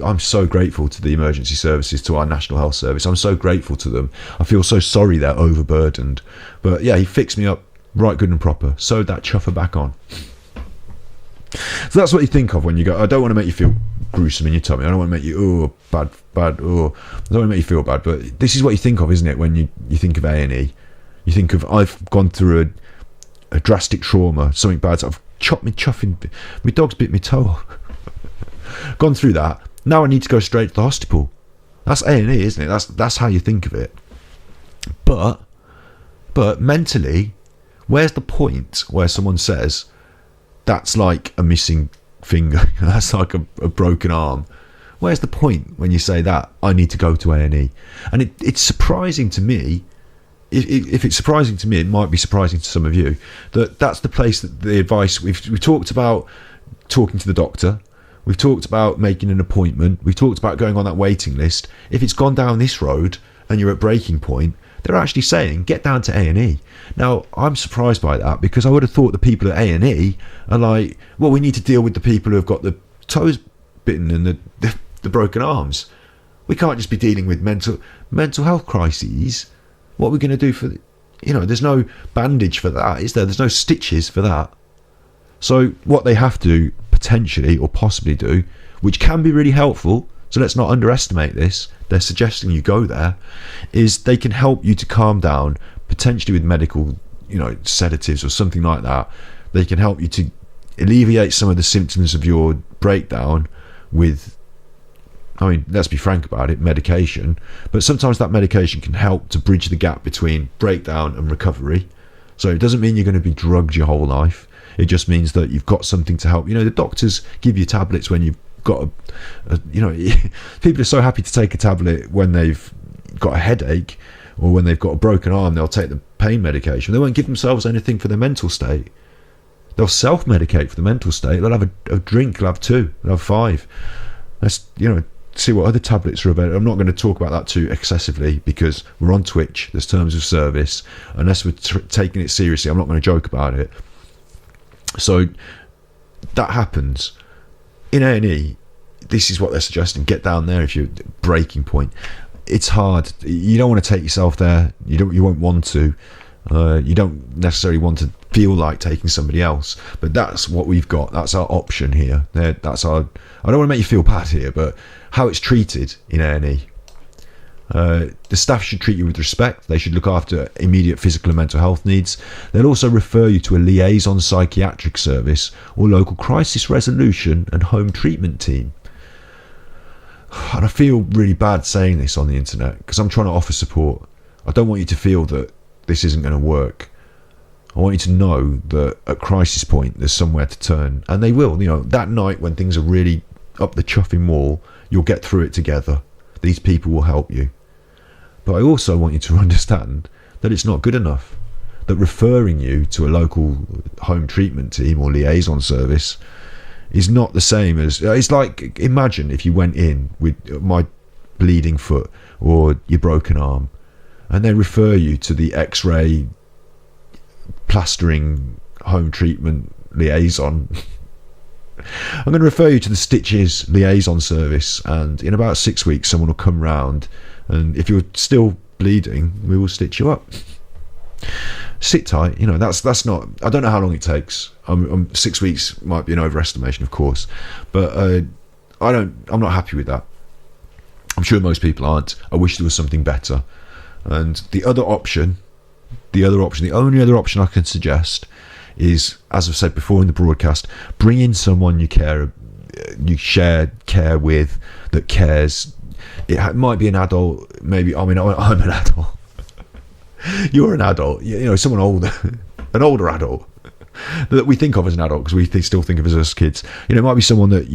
I'm so grateful to the emergency services, to our National Health Service. I'm so grateful to them. I feel so sorry they're overburdened. But yeah, he fixed me up right good and proper. Sewed that chuffer back on. So that's what you think of when you go, I don't want to make you feel gruesome in your tummy. I don't want to make you, bad, I don't want to make you feel bad. But this is what you think of, isn't it, when you think of A&E? You think of, I've gone through a drastic trauma, something bad. So I've chopped me chuffing, my dog's bit my toe. Gone through that. Now I need to go straight to the hospital. That's A&E, isn't it? That's how you think of it. But mentally, where's the point where someone says, that's like a missing finger, that's like a broken arm? Where's the point when you say that? I need to go to A&E. And it's surprising to me, if it's surprising to me, it might be surprising to some of you, that's the place that the advice, we've talked about talking to the doctor, we've talked about making an appointment, we've talked about going on that waiting list. If it's gone down this road and you're at breaking point, they're actually saying, get down to A&E. Now, I'm surprised by that, because I would have thought the people at A&E are like, well, we need to deal with the people who have got the toes bitten and the broken arms. We can't just be dealing with mental health crises. What are we going to do for, there's no bandage for that, is there? There's no stitches for that. So what they have to potentially or possibly do, which can be really helpful, so let's not underestimate this, they're suggesting you go there, is they can help you to calm down, potentially with medical, sedatives or something like that. They can help you to alleviate some of the symptoms of your breakdown with, let's be frank about it, medication. But sometimes that medication can help to bridge the gap between breakdown and recovery. So it doesn't mean you're going to be drugged your whole life. It just means that you've got something to help. The doctors give you tablets when you've got people are so happy to take a tablet when they've got a headache or when they've got a broken arm. They'll take the pain medication. They won't give themselves anything for their mental state. They'll self-medicate for the mental state. They'll have a drink. They'll have 2. They'll have 5. Let's see what other tablets are available. I'm not going to talk about that too excessively, because we're on Twitch. There's terms of service. Unless we're taking it seriously, I'm not going to joke about it. So that happens in A&E. This is what they're suggesting. Get down there if you're at breaking point. It's hard. You don't want to take yourself there. You won't want to. You don't necessarily want to feel like taking somebody else. But that's what we've got. That's our option here. That's our. I don't want to make you feel bad here, but how it's treated in A&E. The staff should treat you with respect. They should look after immediate physical and mental health needs. They'll also refer you to a liaison psychiatric service or local crisis resolution and home treatment team. And I feel really bad saying this on the internet, because I'm trying to offer support. I don't want you to feel that this isn't going to work. I want you to know that at crisis point there's somewhere to turn, and they will. That night when things are really up the chuffing wall, you'll get through it together. These people will help you. But I also want you to understand that it's not good enough. That referring you to a local home treatment team or liaison service is not the same as... It's like, imagine if you went in with my bleeding foot or your broken arm, and they refer you to the X-ray plastering home treatment liaison. I'm going to refer you to the stitches liaison service, and in about 6 weeks someone will come round, and if you're still bleeding, we will stitch you up. Sit tight. That's not, I don't know how long it takes. 6 weeks might be an overestimation, of course, but I'm not happy with that. I'm sure most people aren't. I wish there was something better. And the only other option I can suggest is, as I've said before in the broadcast, bring in someone you share care with, that cares. It might be an adult, maybe. I'm an adult. You're an adult, someone older, an older adult that we think of as an adult, because we still think of as kids. It might be someone that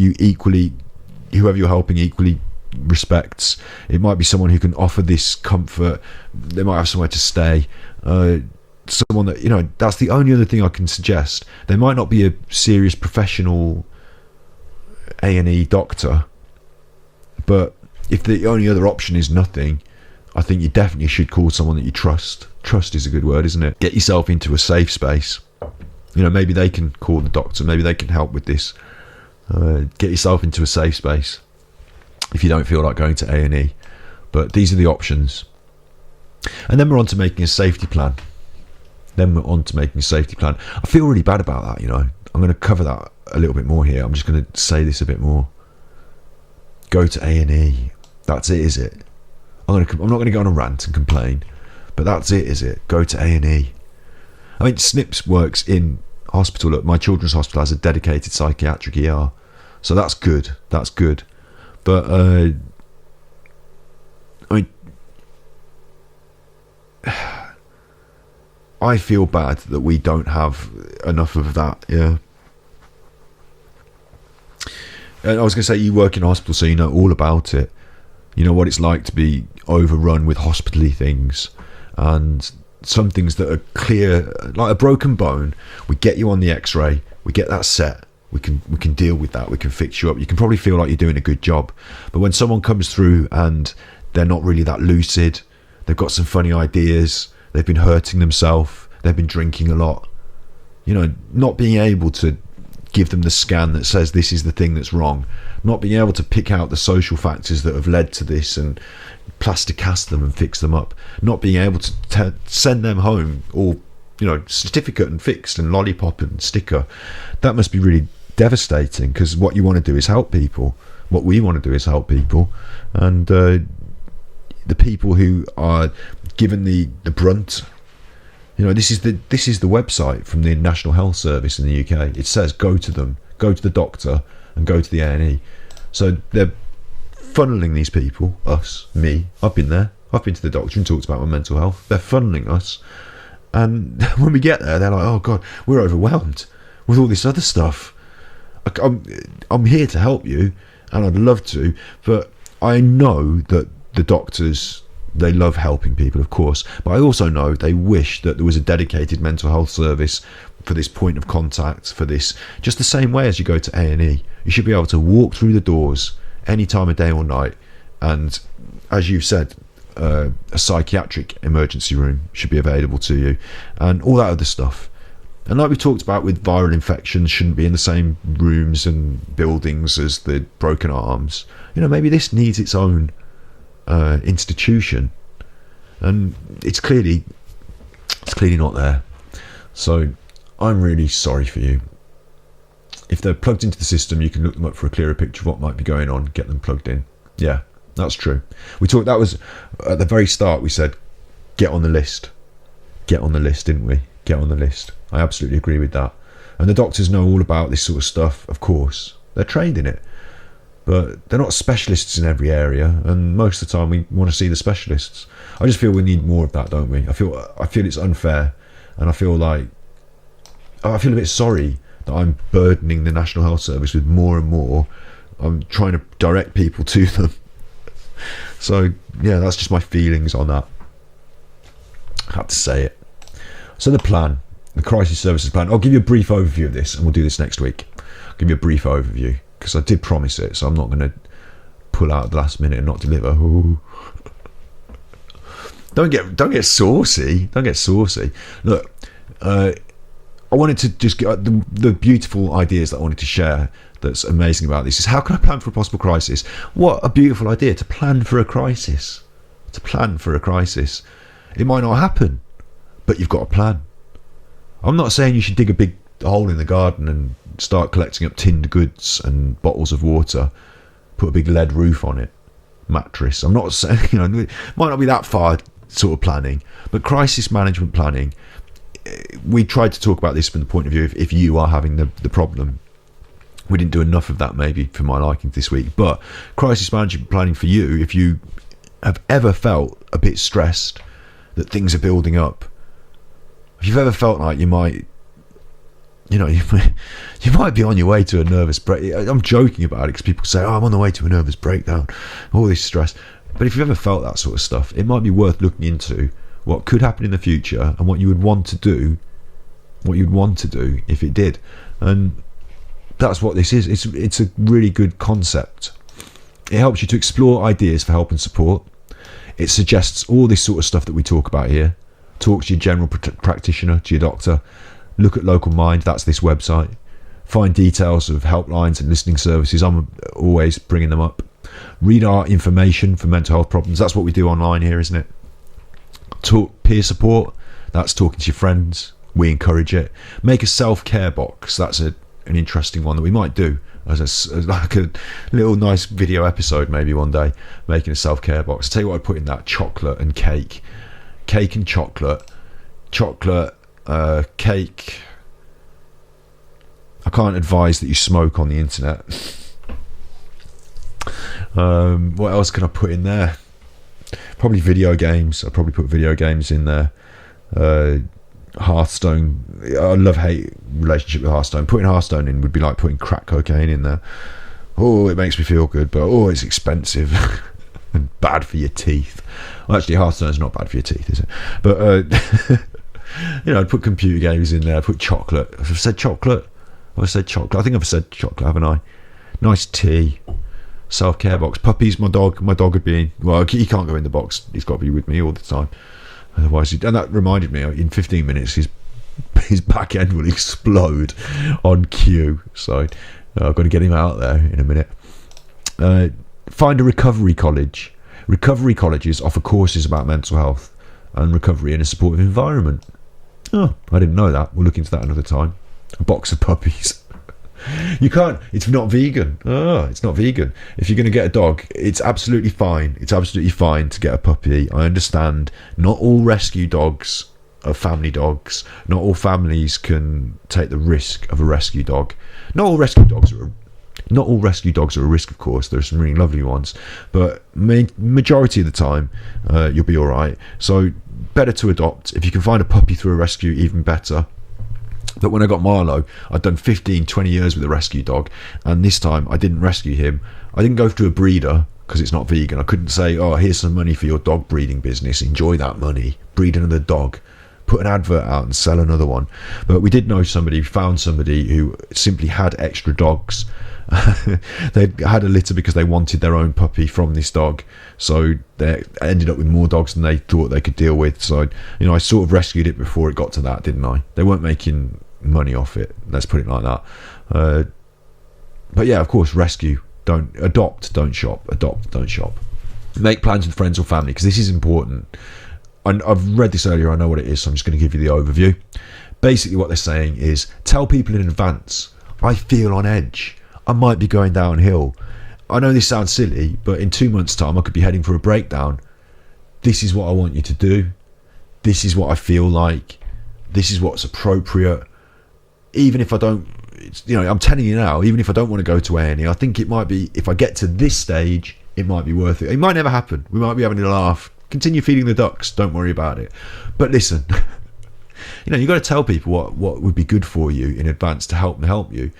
whoever you're helping equally respects. It might be someone who can offer this comfort. They might have somewhere to stay. Someone that, that's the only other thing I can suggest. There might not be a serious professional A&E doctor, but if the only other option is nothing, I think you definitely should call someone that you trust. Trust is a good word, isn't it? Get yourself into a safe space. Maybe they can call the doctor. Maybe they can help with this. Get yourself into a safe space if you don't feel like going to A&E. But these are the options. And then we're on to making a safety plan. I feel really bad about that, I'm going to cover that a little bit more here. I'm just going to say this a bit more. Go to A&E. That's it, is it? I'm not going to go on a rant and complain, but that's it, is it? Go to A&E. I mean, SNPs works in hospital. Look, my children's hospital has a dedicated psychiatric ER, so that's good. But I mean, I feel bad that we don't have enough of that. Yeah. And I was going to say, you work in a hospital, so you know all about it. You know what it's like to be overrun with hospital-y things, and some things that are clear, like a broken bone. We get you on the X-ray, we get that set, we can deal with that, we can fix you up. You can probably feel like you're doing a good job, but when someone comes through and they're not really that lucid, they've got some funny ideas, they've been hurting themselves, they've been drinking a lot, not being able to give them the scan that says this is the thing that's wrong, not being able to pick out the social factors that have led to this and plaster cast them and fix them up, not being able to send them home all certificate and fixed and lollipop and sticker. That must be really devastating, because what you want to do is help people. What we want to do is help people, and the people who are given the brunt. This is the website from the National Health Service in the UK. It says go to them, go to the doctor, and go to the A&E. So they're funneling these people, me. I've been there. I've been to the doctor and talked about my mental health. They're funneling us, and when we get there, they're like, "Oh God, we're overwhelmed with all this other stuff. I'm here to help you, and I'd love to, but I know that the doctors." They love helping people, of course, but I also know they wish that there was a dedicated mental health service for this point of contact, for this, just the same way as you go to A&E. You should be able to walk through the doors any time of day or night, and as you've said, a psychiatric emergency room should be available to you, and all that other stuff. And like we talked about with viral infections, shouldn't be in the same rooms and buildings as the broken arms. Maybe this needs its own institution, and it's clearly not there. So I'm really sorry for you. If they're plugged into the system, you can look them up for a clearer picture of what might be going on, get them plugged in. Yeah, that's true. That was at the very start. We said get on the list, didn't we? Get on the list. I absolutely agree with that. And the doctors know all about this sort of stuff, of course. They're trained in it, but they're not specialists in every area, and most of the time we want to see the specialists. I just feel we need more of that, don't we? I feel it's unfair, and I feel a bit sorry that I'm burdening the National Health Service with more and more. I'm trying to direct people to them. So yeah, that's just my feelings on that. I had to say it. So the plan, the crisis services plan. I'll give you a brief overview of this, and we'll do this next week. I'll give you a brief overview, because I did promise it, so I'm not going to pull out at the last minute and not deliver. Ooh. Don't get saucy. Don't get saucy. Look, I wanted to just get the beautiful ideas that I wanted to share. That's amazing about this is, how can I plan for a possible crisis? What a beautiful idea, to plan for a crisis. To plan for a crisis. It might not happen, but you've got a plan. I'm not saying you should dig a big hole in the garden and start collecting up tinned goods and bottles of water, put a big lead roof on it, mattress. I'm not saying, it might not be that far sort of planning, but crisis management planning, we tried to talk about this from the point of view of if you are having the problem. We didn't do enough of that maybe for my liking this week, but crisis management planning for you, if you have ever felt a bit stressed that things are building up, if you've ever felt like you might be on your way to a nervous break. I'm joking about it because people say, I'm on the way to a nervous breakdown, all this stress. But if you've ever felt that sort of stuff, it might be worth looking into what could happen in the future and what you would want to do if it did. And that's what this is. It's a really good concept. It helps you to explore ideas for help and support. It suggests all this sort of stuff that we talk about here. Talk to your general practitioner, to your doctor. Look at Local Mind, that's this website. Find details of helplines and listening services. I'm always bringing them up. Read our information for mental health problems. That's what we do online here, isn't it? Talk peer support. That's talking to your friends. We encourage it. Make a self-care box. That's an interesting one that we might do as like a little nice video episode maybe one day, making a self-care box. I'll tell you what I put in that: chocolate and cake. Cake and chocolate. Cake. I can't advise that you smoke on the internet. What else can I put in there? Probably video games. I'll probably put video games in there. Hearthstone. I love-hate relationship with Hearthstone. Putting Hearthstone in would be like putting crack cocaine in there. Oh, it makes me feel good, but it's expensive and bad for your teeth. Well, actually, Hearthstone's not bad for your teeth, is it? But I'd put computer games in there. Put chocolate. I've said chocolate. I think I've said chocolate, haven't I? Nice tea. Self-care box. Puppies. My dog would be. Well, he can't go in the box. He's got to be with me all the time. Otherwise, and that reminded me, in 15 minutes, his back end will explode on cue. So I've got to get him out there in a minute. Find a recovery college. Recovery colleges offer courses about mental health and recovery in a supportive environment. Oh, I didn't know that. We'll look into that another time. A box of puppies. You can't. It's not vegan. It's not vegan. If you're going to get a dog, it's absolutely fine. It's absolutely fine to get a puppy. I understand. Not all rescue dogs are family dogs. Not all families can take the risk of a rescue dog. Not all rescue dogs are a risk, of course. There are some really lovely ones, but majority of the time, you'll be all right. So better to adopt. If you can find a puppy through a rescue, even better. But when I got Marlowe, I'd done 15-20 years with a rescue dog, and this time I didn't rescue him. I didn't go through a breeder because it's not vegan. I couldn't say, here's some money for your dog breeding business, enjoy that money, breed another dog, put an advert out and sell another one. But we did know somebody, found somebody who simply had extra dogs. They had a litter because they wanted their own puppy from this dog, so they ended up with more dogs than they thought they could deal with. So I sort of rescued it before it got to that, didn't I? They weren't making money off it, let's put it like that. But yeah, of course, rescue. Don't adopt, don't shop. Adopt, don't shop. Make plans with friends or family, because this is important. I've read this earlier, I know what it is, so I'm just going to give you the overview. Basically what they're saying is, tell people in advance, I feel on edge, I might be going downhill. I know this sounds silly, but in 2 months' time I could be heading for a breakdown. This is what I want you to do. This is what I feel like. This is what's appropriate. Even if I don't, I'm telling you now, even if I don't want to go to A&E, I think it might be, if I get to this stage, it might be worth it. It might never happen. We might be having a laugh. Continue feeding the ducks. Don't worry about it. But listen, you've got to tell people what would be good for you in advance to help you.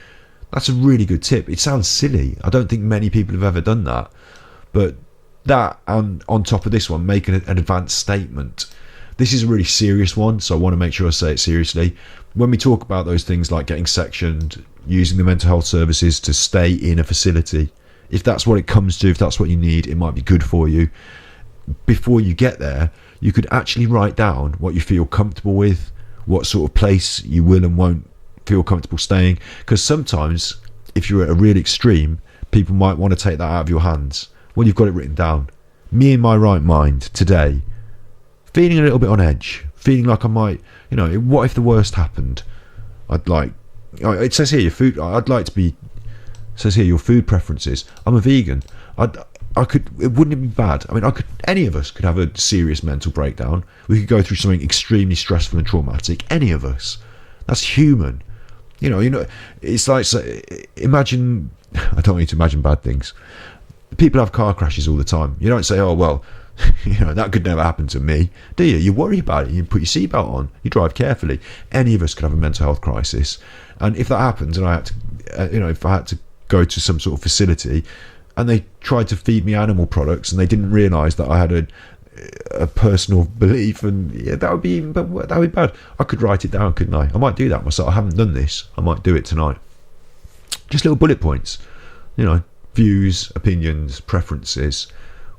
That's a really good tip. It sounds silly. I don't think many people have ever done that. But that, and on top of this one, make an advanced statement. This is a really serious one, so I want to make sure I say it seriously. When we talk about those things like getting sectioned, using the mental health services to stay in a facility, if that's what it comes to, if that's what you need, it might be good for you. Before you get there, you could actually write down what you feel comfortable with, what sort of place you will and won't feel comfortable staying. Because sometimes, if you're at a real extreme, people might want to take that out of your hands. Well, you've got it written down. Me in my right mind today, feeling a little bit on edge, feeling like I might, what if the worst happened? It says here it says here your food preferences. I'm a vegan. It wouldn't be bad. I mean, any of us could have a serious mental breakdown. We could go through something extremely stressful and traumatic. Any of us. That's human. It's like, imagine, I don't want you to imagine bad things. People have car crashes all the time. You don't say, that could never happen to me, do you? You worry about it. You put your seatbelt on. You drive carefully. Any of us could have a mental health crisis, and if that happens, and I had to, if I had to go to some sort of facility, and they tried to feed me animal products, and they didn't realise that I had a personal belief, and that would be bad. I could write it down, couldn't I? I might do that myself. I haven't done this. I might do it tonight. Just little bullet points, views, opinions, preferences.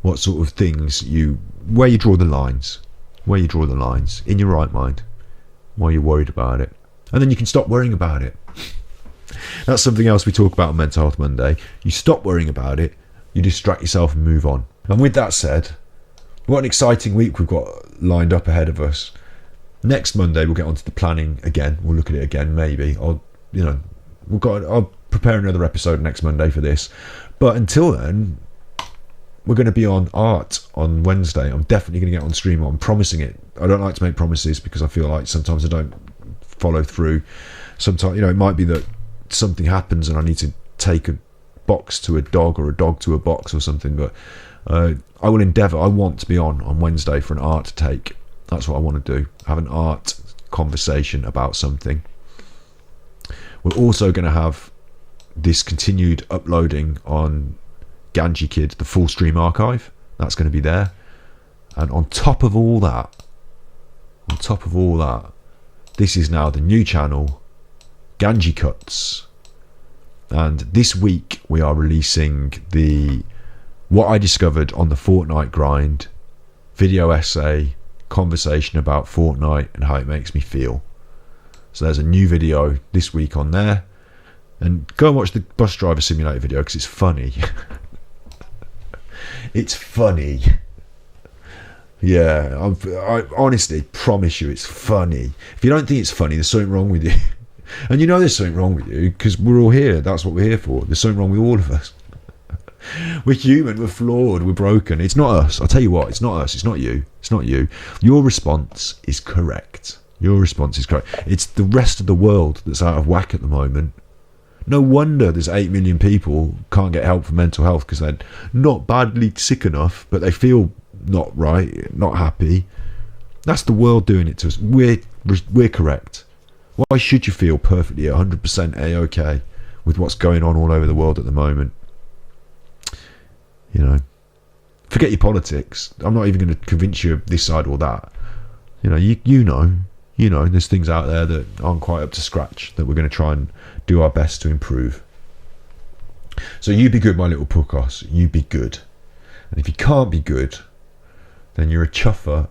what sort of things where you draw the lines, in your right mind, why you're worried about it, and then you can stop worrying about it. That's something else we talk about on Mental Health Monday. You stop worrying about it, you distract yourself and move on. And with that said, what an exciting week we've got lined up ahead of us. Next Monday we'll get onto the planning again. We'll look at it again, maybe. I'll prepare another episode next Monday for this. But until then, we're going to be on art on Wednesday. I'm definitely going to get on stream. I'm promising it. I don't like to make promises because I feel like sometimes I don't follow through. Sometimes, it might be that something happens and I need to take a box to a dog or a dog to a box or something, but I will endeavour. I want to be on Wednesday for an art take. That's what I want to do, have an art conversation about something. We're also going to have this continued uploading on Ganji Kid, the full stream archive. That's going to be there. And on top of all that, this is now the new channel, Ganji Cuts. And this week we are releasing what I discovered on the Fortnite grind, video essay, conversation about Fortnite and how it makes me feel. So there's a new video this week on there. And go and watch the bus driver simulator video because it's funny. It's funny. Yeah, I honestly promise you it's funny. If you don't think it's funny, there's something wrong with you. And there's something wrong with you because we're all here. That's what we're here for. There's something wrong with all of us. We're human, we're flawed, we're broken. It's not us. I'll tell you what, it's not us, it's not you. Your response is correct. It's the rest of the world that's out of whack at the moment. No wonder there's 8 million people can't get help for mental health because they're not badly sick enough, but they feel not right, not happy. That's the world doing it to us. We're correct. Why should you feel perfectly 100% A-OK with what's going on all over the world at the moment? Forget your politics. I'm not even going to convince you of this side or that. There's things out there that aren't quite up to scratch that we're going to try and do our best to improve. So you be good, my little puckos. You be good. And if you can't be good, then you're a chuffer.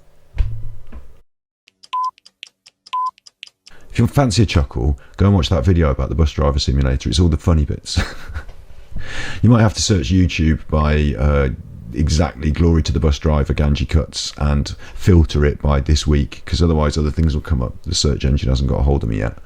If you fancy a chuckle, go and watch that video about the bus driver simulator. It's all the funny bits. You might have to search YouTube by exactly Glory to the Bus Driver Ganji Cuts and filter it by this week, because otherwise other things will come up. The search engine hasn't got a hold of me yet.